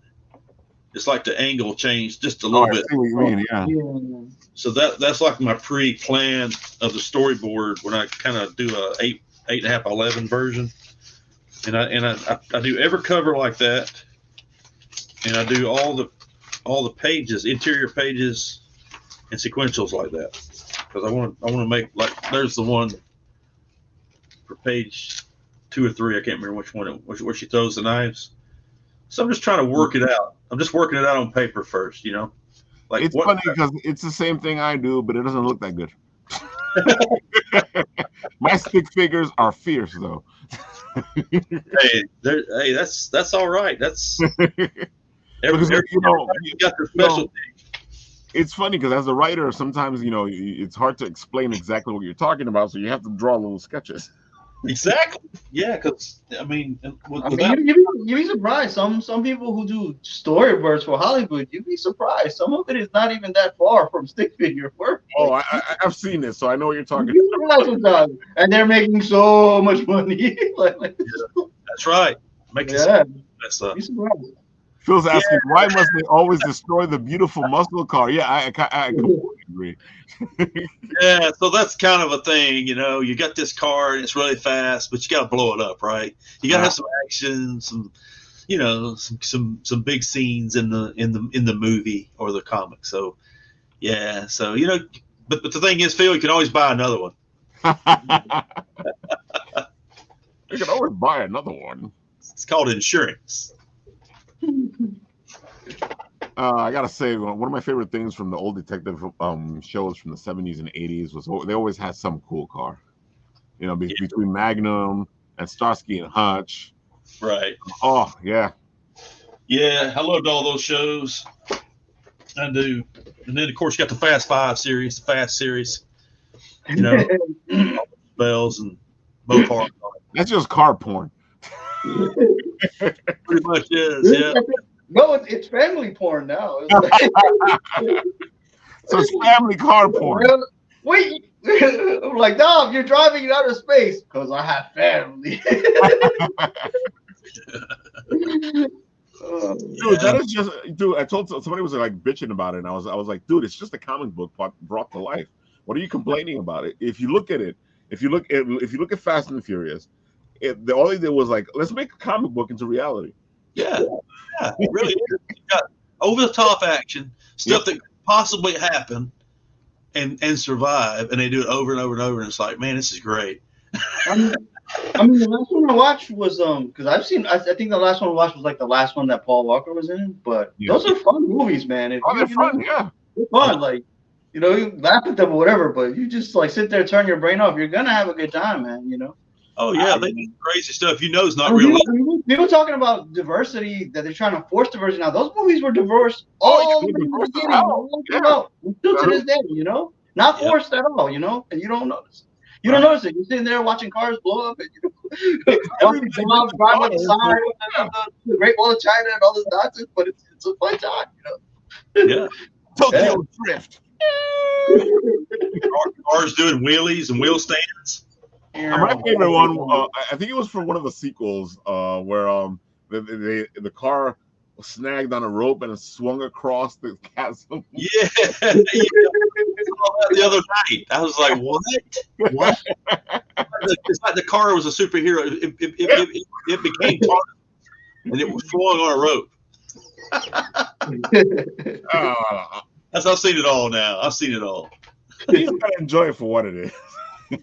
Speaker 2: It's like the angle changed just a little bit.
Speaker 1: I see what you mean, yeah.
Speaker 2: So that's like my pre-plan of the storyboard when I kind of do a 8.5 by 11 version. And I do every cover like that, and I do all the pages, interior pages, and sequentials like that, because I want to make, like, there's the one for page 2 or 3, I can't remember which one where she throws the knives. So I'm just trying to work it out. I'm just working it out on paper first, Like
Speaker 1: it's funny because it's the same thing I do, but it doesn't look that good. My stick figures are fierce though.
Speaker 2: hey, that's all right. That's
Speaker 1: because
Speaker 2: you got their specialty.
Speaker 1: It's funny because as a writer, sometimes it's hard to explain exactly what you're talking about, so you have to draw little sketches.
Speaker 2: Exactly. Yeah, because you'd
Speaker 3: be surprised. Some people who do storyboards for Hollywood, you'd be surprised. Some of it is not even that far from stick figure work.
Speaker 1: Oh, I've seen this, so I know what you're talking about.
Speaker 3: And they're making so much money.
Speaker 2: That's right. That's
Speaker 3: be surprised.
Speaker 1: Phil's asking, why must they always destroy the beautiful muscle car? Yeah, I completely agree.
Speaker 2: Yeah, so that's kind of a thing, you got this car and it's really fast, but you got to blow it up, right? You got to have some action, some big scenes in the movie or the comic. So yeah, so but the thing is, Phil, you can always buy another one.
Speaker 1: You can always buy another one.
Speaker 2: It's called insurance.
Speaker 1: I gotta say, one of my favorite things from the old detective shows from the 70s and 80s was they always had some cool car. Between Magnum and Starsky and Hutch.
Speaker 2: Right.
Speaker 1: Oh yeah.
Speaker 2: Yeah, I loved all those shows. I do. And then of course you got the Fast Five series, the Fast series. You know, bells and Mopar.
Speaker 1: That's just car porn.
Speaker 2: Pretty much is, yeah.
Speaker 3: No, it's family porn now.
Speaker 1: So it's family car porn.
Speaker 3: Wait, I'm like, Dom, you're driving in outer space because I have family.
Speaker 1: Dude, that is just, dude. I told somebody was like bitching about it, and I was like, dude, it's just a comic book brought to life. What are you complaining about it? If you look at it, if you look at Fast and the Furious, all they did was like, let's make a comic book into reality.
Speaker 2: Yeah, it really is. You got over the top action, stuff that could possibly happen and survive, and they do it over and over and over, and it's like, man, this is great.
Speaker 3: I mean, the last one I watched was because I think the last one I watched was like the last one that Paul Walker was in. But those are fun movies, man.
Speaker 1: They're fun, yeah.
Speaker 3: They're fun. Like, you laugh at them or whatever, but you just like sit there, turn your brain off. You're gonna have a good time, man.
Speaker 2: Oh yeah, they do crazy stuff. It's not real.
Speaker 3: People talking about diversity, that they're trying to force diversity now. Those movies were diverse all the beginning, still to this day. Not forced at all. And you don't notice. You don't notice it. You're sitting there watching cars blow up, and driving on the side of the Great Wall of China and all this nonsense. But it's a fun time.
Speaker 2: Yeah.
Speaker 1: Tokyo Drift.
Speaker 2: Cars doing wheelies and wheel stands.
Speaker 1: My favorite one, I think it was from one of the sequels, where the car was snagged on a rope and it swung across the chasm.
Speaker 2: Yeah, the other night I was like, "What? It's like the car was a superhero. It became part of it, and it was flowing on a rope." I've seen it all now. I've seen it all.
Speaker 1: You gotta enjoy it for what it is.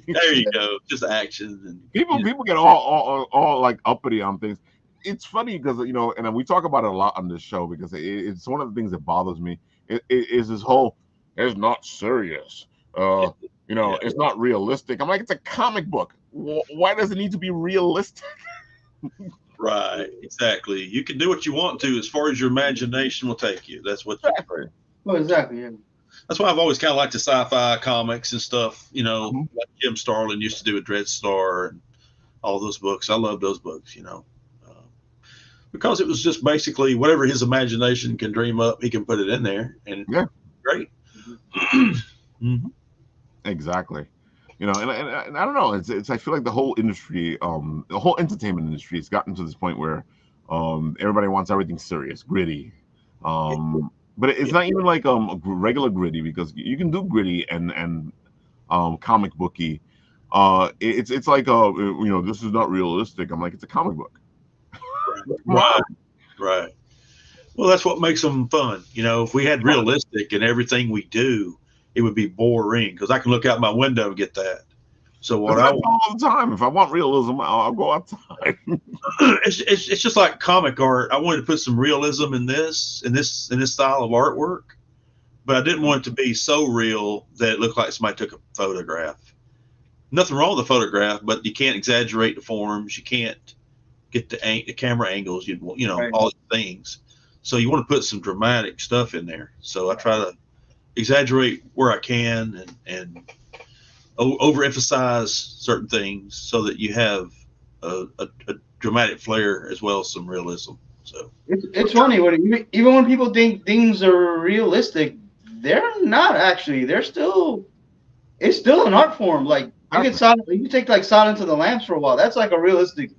Speaker 2: There you go, just action. And
Speaker 1: people get all like uppity on things. It's funny because and we talk about it a lot on this show because it's one of the things that bothers me. It is this whole, it's not serious. It's not realistic. I'm like, it's a comic book. Why does it need to be realistic?
Speaker 2: Right, exactly. You can do what you want to as far as your imagination will take you. That's what.
Speaker 1: Exactly.
Speaker 3: Well, exactly. Yeah.
Speaker 2: That's why I've always kind of liked the sci-fi comics and stuff, like Jim Starlin used to do with Dreadstar and all those books. I love those books, because it was just basically whatever his imagination can dream up, he can put it in there, and great.
Speaker 1: Mm-hmm. Exactly. And I don't know. It's I feel like the whole industry, the whole entertainment industry has gotten to this point where everybody wants everything serious, gritty. But it's not even like a regular gritty, because you can do gritty and comic booky. It's like this is not realistic. I'm like, it's a comic book.
Speaker 2: Right. Well, that's what makes them fun. If we had realistic in everything we do, it would be boring, because I can look out my window and get that. So what I want
Speaker 1: all the time, if I want realism, I'll go outside.
Speaker 2: It's just like comic art. I wanted to put some realism in this style of artwork, but I didn't want it to be so real that it looked like somebody took a photograph. Nothing wrong with the photograph, but you can't exaggerate the forms. You can't get the camera angles. Right. All these things. So you want to put some dramatic stuff in there. So I try to exaggerate where I can and overemphasize certain things so that you have a dramatic flair as well as some realism. So
Speaker 3: it's funny even when people think things are realistic, they're not actually. It's still an art form. Like you can take like Silence of the Lambs for a while. That's like a realistic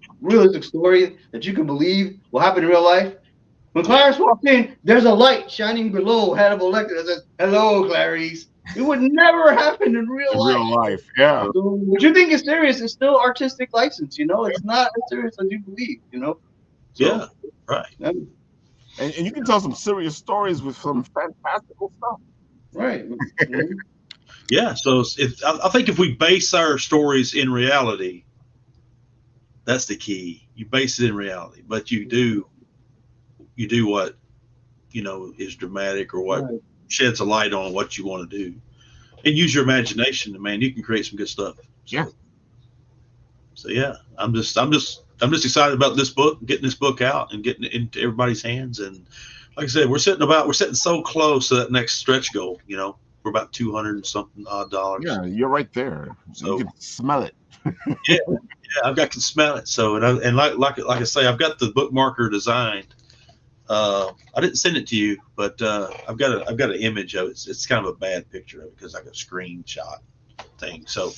Speaker 3: story that you can believe will happen in real life. When Clarice walked in, there's a light shining below Hannibal Lecter that says, "Hello, Clarice." It would never happen in real life.
Speaker 1: Yeah.
Speaker 3: So what you think is serious is still artistic license. It's not as serious as you believe. So,
Speaker 2: yeah, right.
Speaker 1: And you can tell some serious stories with some fantastical stuff.
Speaker 3: Right.
Speaker 2: Yeah. So I think if we base our stories in reality, that's the key. You base it in reality, but you do what is dramatic or what sheds a light on what you want to do, and use your imagination. And man, you can create some good stuff. So yeah, I'm just excited about this book, getting this book out and getting it into everybody's hands. And like I said, we're sitting so close to that next stretch goal. We're about 200 and something odd dollars.
Speaker 1: Yeah, you're right there.
Speaker 2: So
Speaker 1: you can smell it.
Speaker 2: yeah, I can smell it. So and like I say, I've got the bookmarker designed. I didn't send it to you, but I've got an image of it. It's kind of a bad picture of it because I got a screenshot thing. So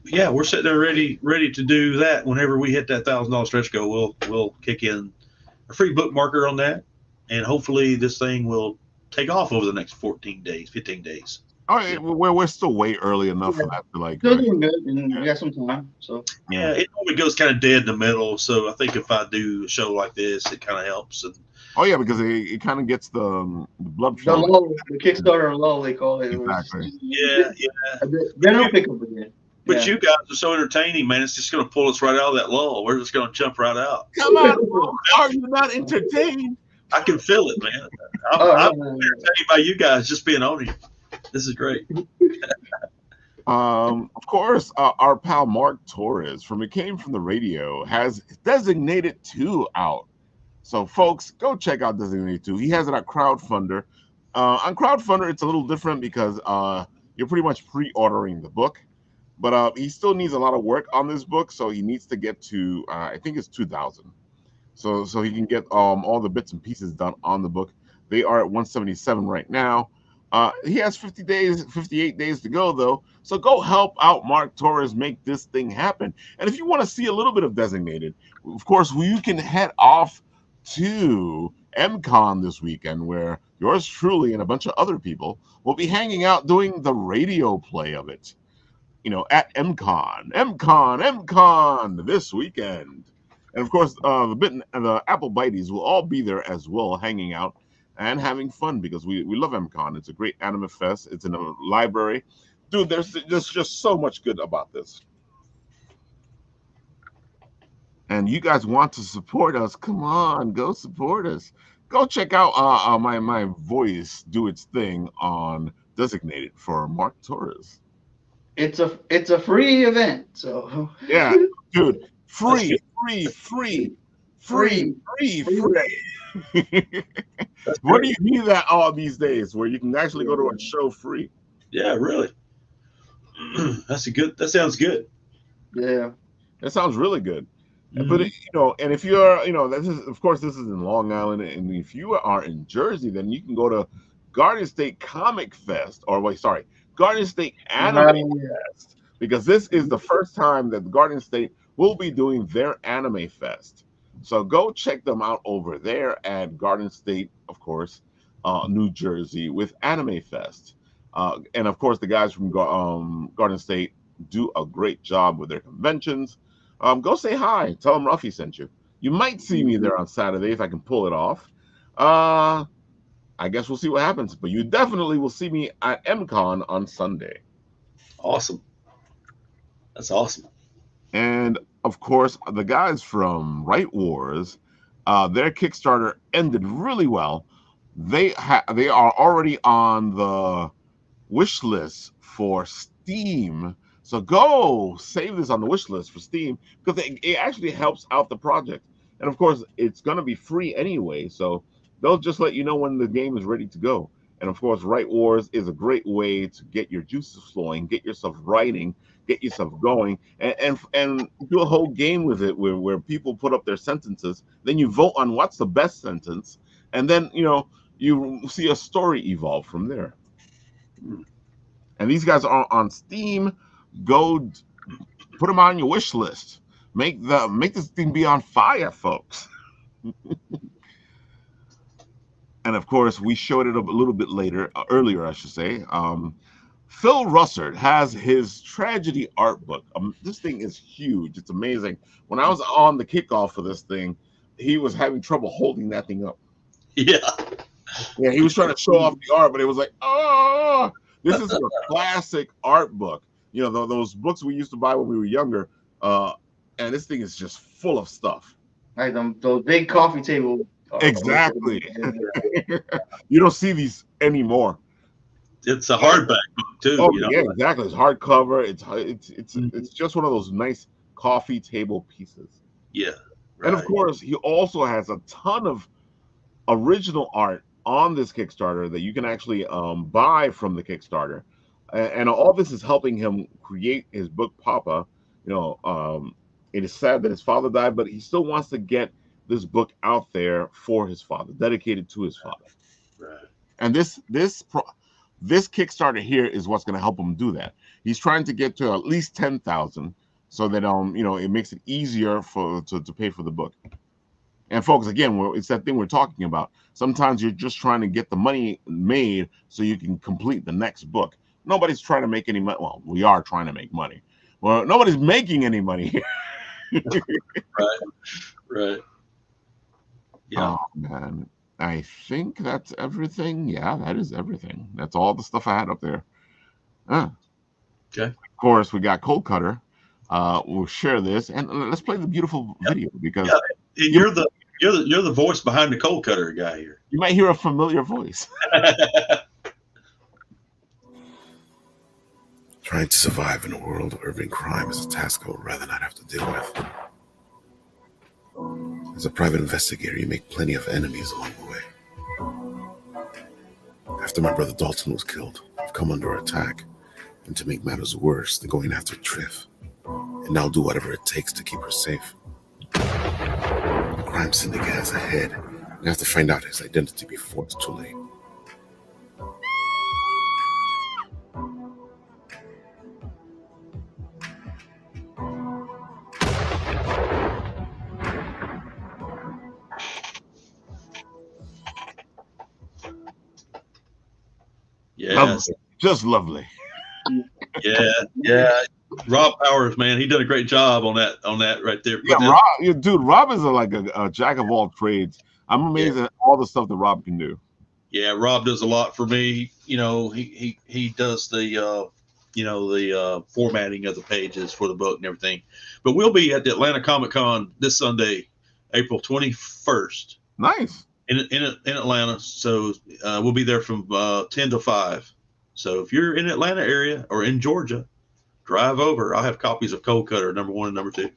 Speaker 2: yeah, we're sitting there ready to do that. Whenever we hit that $1,000 stretch goal, we'll kick in a free bookmarker on that, and hopefully this thing will take off over the next 15 days.
Speaker 1: Oh, we're still way early enough for that to
Speaker 3: Still doing good, and we got some time. So
Speaker 2: yeah, it normally goes kind of dead in the middle. So I think if I do a show like this, it kind of helps. And
Speaker 1: oh yeah, because it kind of gets the blood
Speaker 3: the
Speaker 1: flow.
Speaker 3: lull, the Kickstarter lull, they call it.
Speaker 1: Exactly.
Speaker 2: Yeah.
Speaker 3: Then it'll pick up again.
Speaker 2: But you guys are so entertaining, man. It's just going to pull us right out of that lull. We're just going to jump right out.
Speaker 1: Come on, are you not entertained?
Speaker 2: I can feel it, man. I'm entertained by you guys just being on here. This is great.
Speaker 1: Of course, our pal Mark Torres from It Came From the Radio has Designated 2 out. So, folks, go check out Designated 2. He has it at Crowdfundr. On Crowdfundr, it's a little different because you're pretty much pre-ordering the book. But he still needs a lot of work on this book, so he needs to get to, I think it's 2,000. So he can get all the bits and pieces done on the book. They are at 177 right now. He has 58 days to go, though. So go help out Mark Torres make this thing happen. And if you want to see a little bit of Designated, of course, you can head off to EmCon this weekend, where yours truly and a bunch of other people will be hanging out doing the radio play of it. At EmCon this weekend. And of course, the Apple Bites will all be there as well, hanging out and having fun because we love EmCon. It's a great anime fest. It's in a library. Dude, there's just so much good about this. And you guys want to support us? Come on, go support us. Go check out my voice do its thing on Designated for Mark Torres.
Speaker 3: It's a free event, so
Speaker 1: yeah, dude, free. Where do you need that all these days? Where you can actually go to a show free?
Speaker 2: Yeah, really. That sounds good.
Speaker 3: Yeah,
Speaker 1: that sounds really good. Mm-hmm. But and if you're, this is in Long Island, and if you are in Jersey, then you can go to Garden State Garden State Animefest, because this is the first time that Garden State will be doing their Anime Fest. So go check them out over there at Garden State, of course, New Jersey, with Anime Fest. And of course, the guys from Garden State do a great job with their conventions. Go say hi. Tell them Ruffy sent you. You might see me there on Saturday if I can pull it off. I guess we'll see what happens. But you definitely will see me at EmCon on Sunday.
Speaker 2: Awesome. That's awesome.
Speaker 1: And of course, the guys from Right Wars, their Kickstarter ended really well. They are already on the wish list for Steam. So go save this on the wish list for Steam, because it actually helps out the project. And of course, it's going to be free anyway. So they'll just let you know when the game is ready to go. And of course, Right Wars is a great way to get your juices flowing, get yourself writing, get yourself going, and do a whole game with it where people put up their sentences. Then you vote on what's the best sentence. And then, you see a story evolve from there. And these guys are on Steam. Go put them on your wish list. Make this thing be on fire, folks. And of course, we showed it a little bit earlier, I should say. Phil Russert has his tragedy art book. This thing is huge. It's amazing. When I was on the kickoff for this thing, he was having trouble holding that thing up.
Speaker 2: Yeah,
Speaker 1: he was trying to show off the art, but it was like, oh, this is a classic art book. Those books we used to buy when we were younger. And this thing is just full of stuff.
Speaker 3: Like those big coffee table.
Speaker 1: Exactly. You don't see these anymore.
Speaker 2: It's a hardback book too.
Speaker 1: Oh yeah, exactly. It's hardcover. It's just one of those nice coffee table pieces.
Speaker 2: Yeah.
Speaker 1: Right. And of course, he also has a ton of original art on this Kickstarter that you can actually buy from the Kickstarter, and all this is helping him create his book Papa. You know, it is sad that his father died, but he still wants to get this book out there for his father, dedicated to his father.
Speaker 2: Right.
Speaker 1: And this Kickstarter here is what's going to help him do that. He's trying to get to at least 10,000, so that you know, it makes it easier to pay for the book. And folks, again, it's that thing we're talking about. Sometimes you're just trying to get the money made so you can complete the next book. Nobody's trying to make any money. Well, we are trying to make money. Well, nobody's making any money here.
Speaker 2: Right. Yeah.
Speaker 1: Oh man, I think that's everything. Yeah, that is everything. That's all the stuff I had up there.
Speaker 2: Okay.
Speaker 1: Of course, we got Cold Kutter. We'll share this and let's play the beautiful video, because
Speaker 2: you're the voice behind the Cold Kutter guy here.
Speaker 1: You might hear a familiar voice.
Speaker 4: Trying to survive in a world of urban crime is a task I would rather not have to deal with. As a private investigator, you make plenty of enemies along the way. After my brother Dalton was killed, I've come under attack, and to make matters worse, they're going after Triff, and I'll do whatever it takes to keep her safe. The crime syndicate has a head, and I have to find out his identity before it's too late.
Speaker 2: Yeah,
Speaker 1: Lovely. Just lovely.
Speaker 2: Yeah. Rob Powers, man, he did a great job on that right there.
Speaker 1: Yeah, Rob is like a jack of all trades. I'm amazed at all the stuff that Rob can do.
Speaker 2: Yeah, Rob does a lot for me. You know, he does the formatting of the pages for the book and everything. But we'll be at the Atlanta Comic Con this Sunday, April 21st.
Speaker 1: Nice.
Speaker 2: In Atlanta. So we'll be there from 10 to 5. So if you're in Atlanta area or in Georgia, drive over. I'll have copies of Cold Kutter #1 and #2.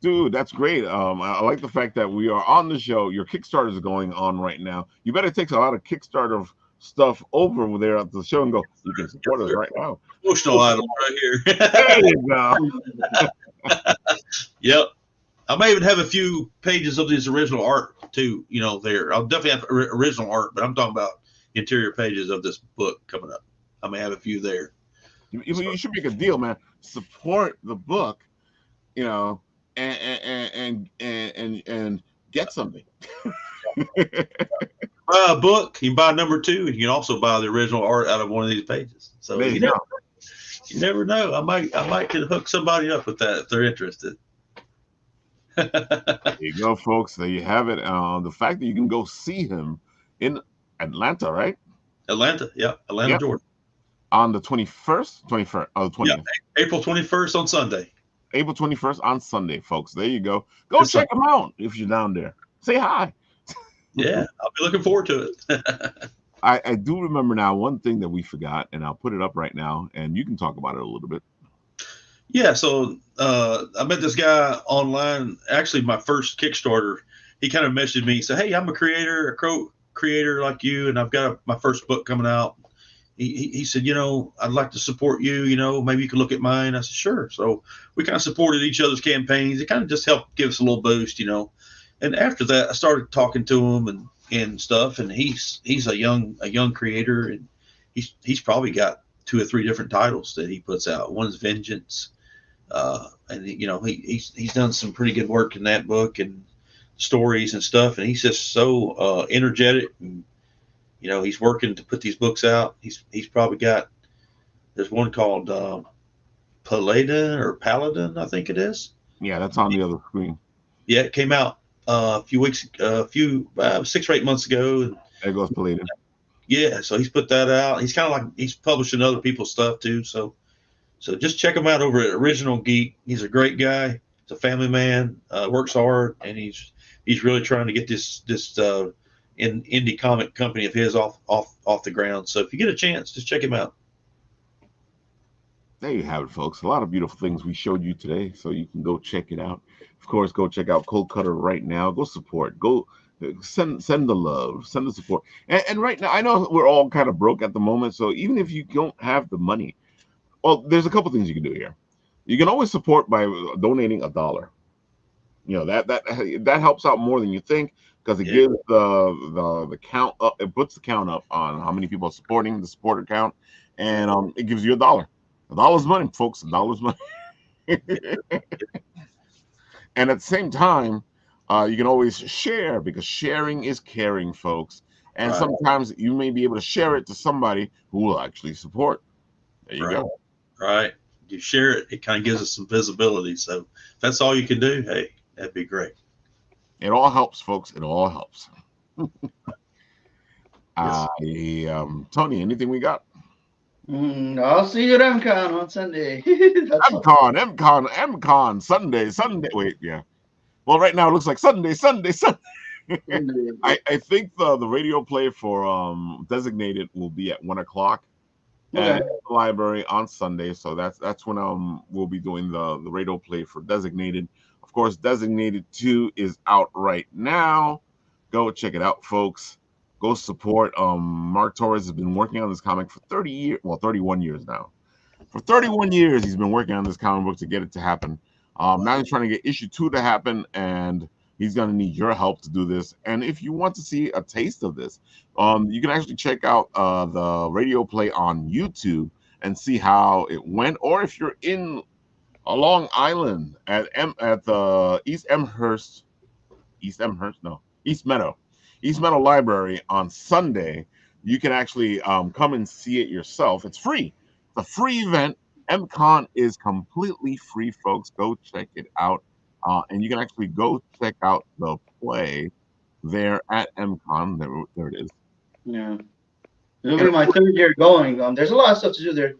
Speaker 1: Dude, that's great. I like the fact that we are on the show. Your Kickstarter is going on right now. You better take a lot of Kickstarter stuff over there at the show and go, you can support us right now.
Speaker 2: Emotional items right here.
Speaker 1: There you go.
Speaker 2: Yep. I may even have a few pages of this original art too, there. I'll definitely have original art, but I'm talking about interior pages of this book coming up. I may have a few there.
Speaker 1: You should make a deal, man. Support the book, and get something.
Speaker 2: Buy a book, you can buy #2, and you can also buy the original art out of one of these pages. So you never know. I might can hook somebody up with that if they're interested.
Speaker 1: There you go, folks. There you have it. The fact that you can go see him in Atlanta, right?
Speaker 2: Atlanta, Georgia.
Speaker 1: On the 21st, 20th.
Speaker 2: Yeah, April 21st on Sunday.
Speaker 1: April 21st on Sunday, folks. There you go. Go check him out if you're down there. Say hi.
Speaker 2: Yeah, I'll be looking forward to it.
Speaker 1: I do remember now one thing that we forgot, and I'll put it up right now, and you can talk about it a little bit.
Speaker 2: Yeah, so I met this guy online. Actually, my first Kickstarter, he kind of messaged me. He said, "Hey, I'm a creator like you, and I've got my first book coming out." He said, "I'd like to support you. Maybe you can look at mine." I said, "Sure." So we kind of supported each other's campaigns. It kind of just helped give us a little boost, And after that, I started talking to him and stuff. And he's a young creator, and he's probably got 2 or 3 different titles that he puts out. One's Vengeance. And he's done some pretty good work in that book and stories and stuff. And he's just so energetic, and he's working to put these books out. He's probably got, there's one called Paladin, I think it is.
Speaker 1: Yeah, that's on the other screen.
Speaker 2: Yeah, it came out a few 6 or 8 months ago.
Speaker 1: There goes Paladin.
Speaker 2: Yeah, so he's put that out. He's kind of like, he's publishing other people's stuff too. So just check him out over at Original Geek. He's a great guy. He's a family man, works hard, and he's really trying to get this indie comic company of his off the ground. So if you get a chance, just check him out.
Speaker 1: There you have it, folks. A lot of beautiful things we showed you today, so you can go check it out. Of course, go check out Cold Kutter right now. Go support. Go Send the love, send the support. And right now, I know we're all kind of broke at the moment. So even if you don't have the money, well, there's a couple things you can do here. You can always support by donating $1. That helps out more than you think, because it gives the count up. It puts the count up on how many people are supporting, the supporter count, and it gives you $1. $1's money, folks. $1's money. And at the same time, you can always share, because sharing is caring, folks. And sometimes you may be able to share it to somebody who will actually support. There you go.
Speaker 2: Right. You share it, it kind of gives us some visibility. So if that's all you can do, hey, that'd be great.
Speaker 1: It all helps, folks. It all helps. Tony, anything we got?
Speaker 3: I'll see you at EmCon on Sunday.
Speaker 1: EmCon, Sunday. Wait, yeah. Well, right now it looks like Sunday. I think the radio play for Designated will be at 1:00 at the library on Sunday. So that's when we'll be doing the radio play for Designated. Of course, Designated 2 is out right now. Go check it out, folks. Go support. Mark Torres has been working on this comic for 31 years now. For 31 years, he's been working on this comic book to get it to happen. Now he's trying to get issue 2 to happen, and he's going to need your help to do this. And if you want to see a taste of this, you can actually check out the radio play on YouTube and see how it went. Or if you're in Long Island at the East Meadow Library on Sunday, you can actually come and see it yourself. It's free. It's a free event. EmCon is completely free, folks. Go check it out. And you can actually go check out the play there at EmCon. There it is.
Speaker 3: Yeah. It'll be my 3rd year going. There's a lot of stuff to do there.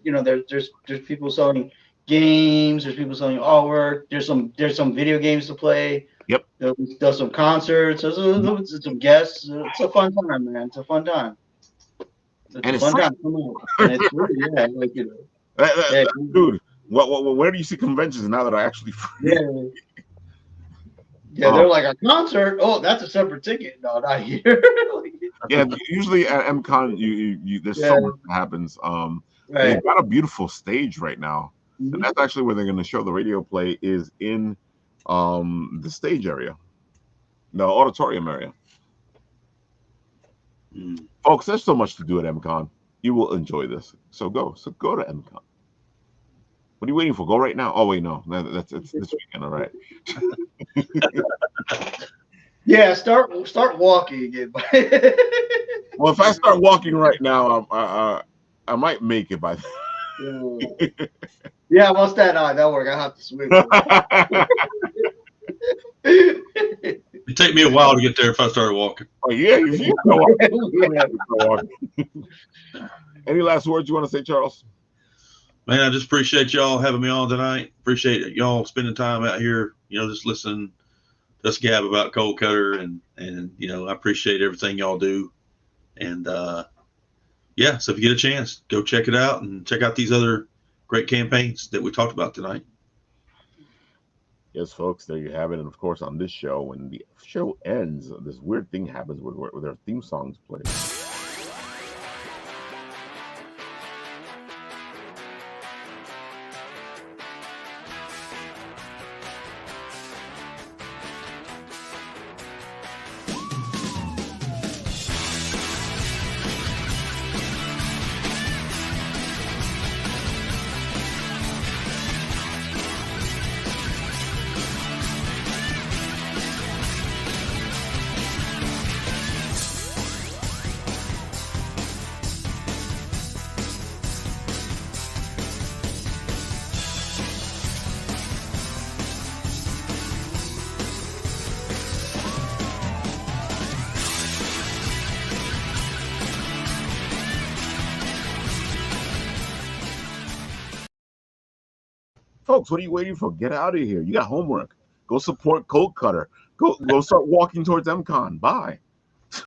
Speaker 3: There's people selling games, there's people selling artwork, there's some video games to play.
Speaker 1: Yep.
Speaker 3: There's some concerts, there's some guests. It's a fun time, man. It's a fun time.
Speaker 1: And it's fun time.
Speaker 3: And it's free, yeah.
Speaker 1: Dude, where do you see conventions now that are actually free?
Speaker 3: Yeah, they're like a concert. Oh, that's a separate ticket. No, not here.
Speaker 1: Yeah, usually at EmCon, there's so much that happens. They've got a beautiful stage right now. And that's actually where they're going to show the radio play, is in the stage area, the auditorium area. Folks, there's so much to do at EmCon. You will enjoy this. So go to EmCon. What are you waiting for? Go right now. Oh wait, no, it's this weekend. All right.
Speaker 3: Yeah, start walking again.
Speaker 1: Well, if I start walking right now, I might make it by then.
Speaker 3: Yeah, once that work, I have to swim.
Speaker 2: It'd take me a while to get there if I started walking.
Speaker 1: Oh yeah, you go walking. Any last words you want to say, Charles?
Speaker 2: Man, I just appreciate y'all having me on tonight. Appreciate y'all spending time out here, just listening to us gab about Cold Kutter, and I appreciate everything y'all do. And so if you get a chance, go check it out and check out these other great campaigns that we talked about tonight.
Speaker 1: Yes, folks, there you have it. And of course, on this show, when the show ends, this weird thing happens where their theme songs play. Folks, what are you waiting for? Get out of here. You got homework. Go support Cold Kutter. Go start walking towards EmCon. Bye.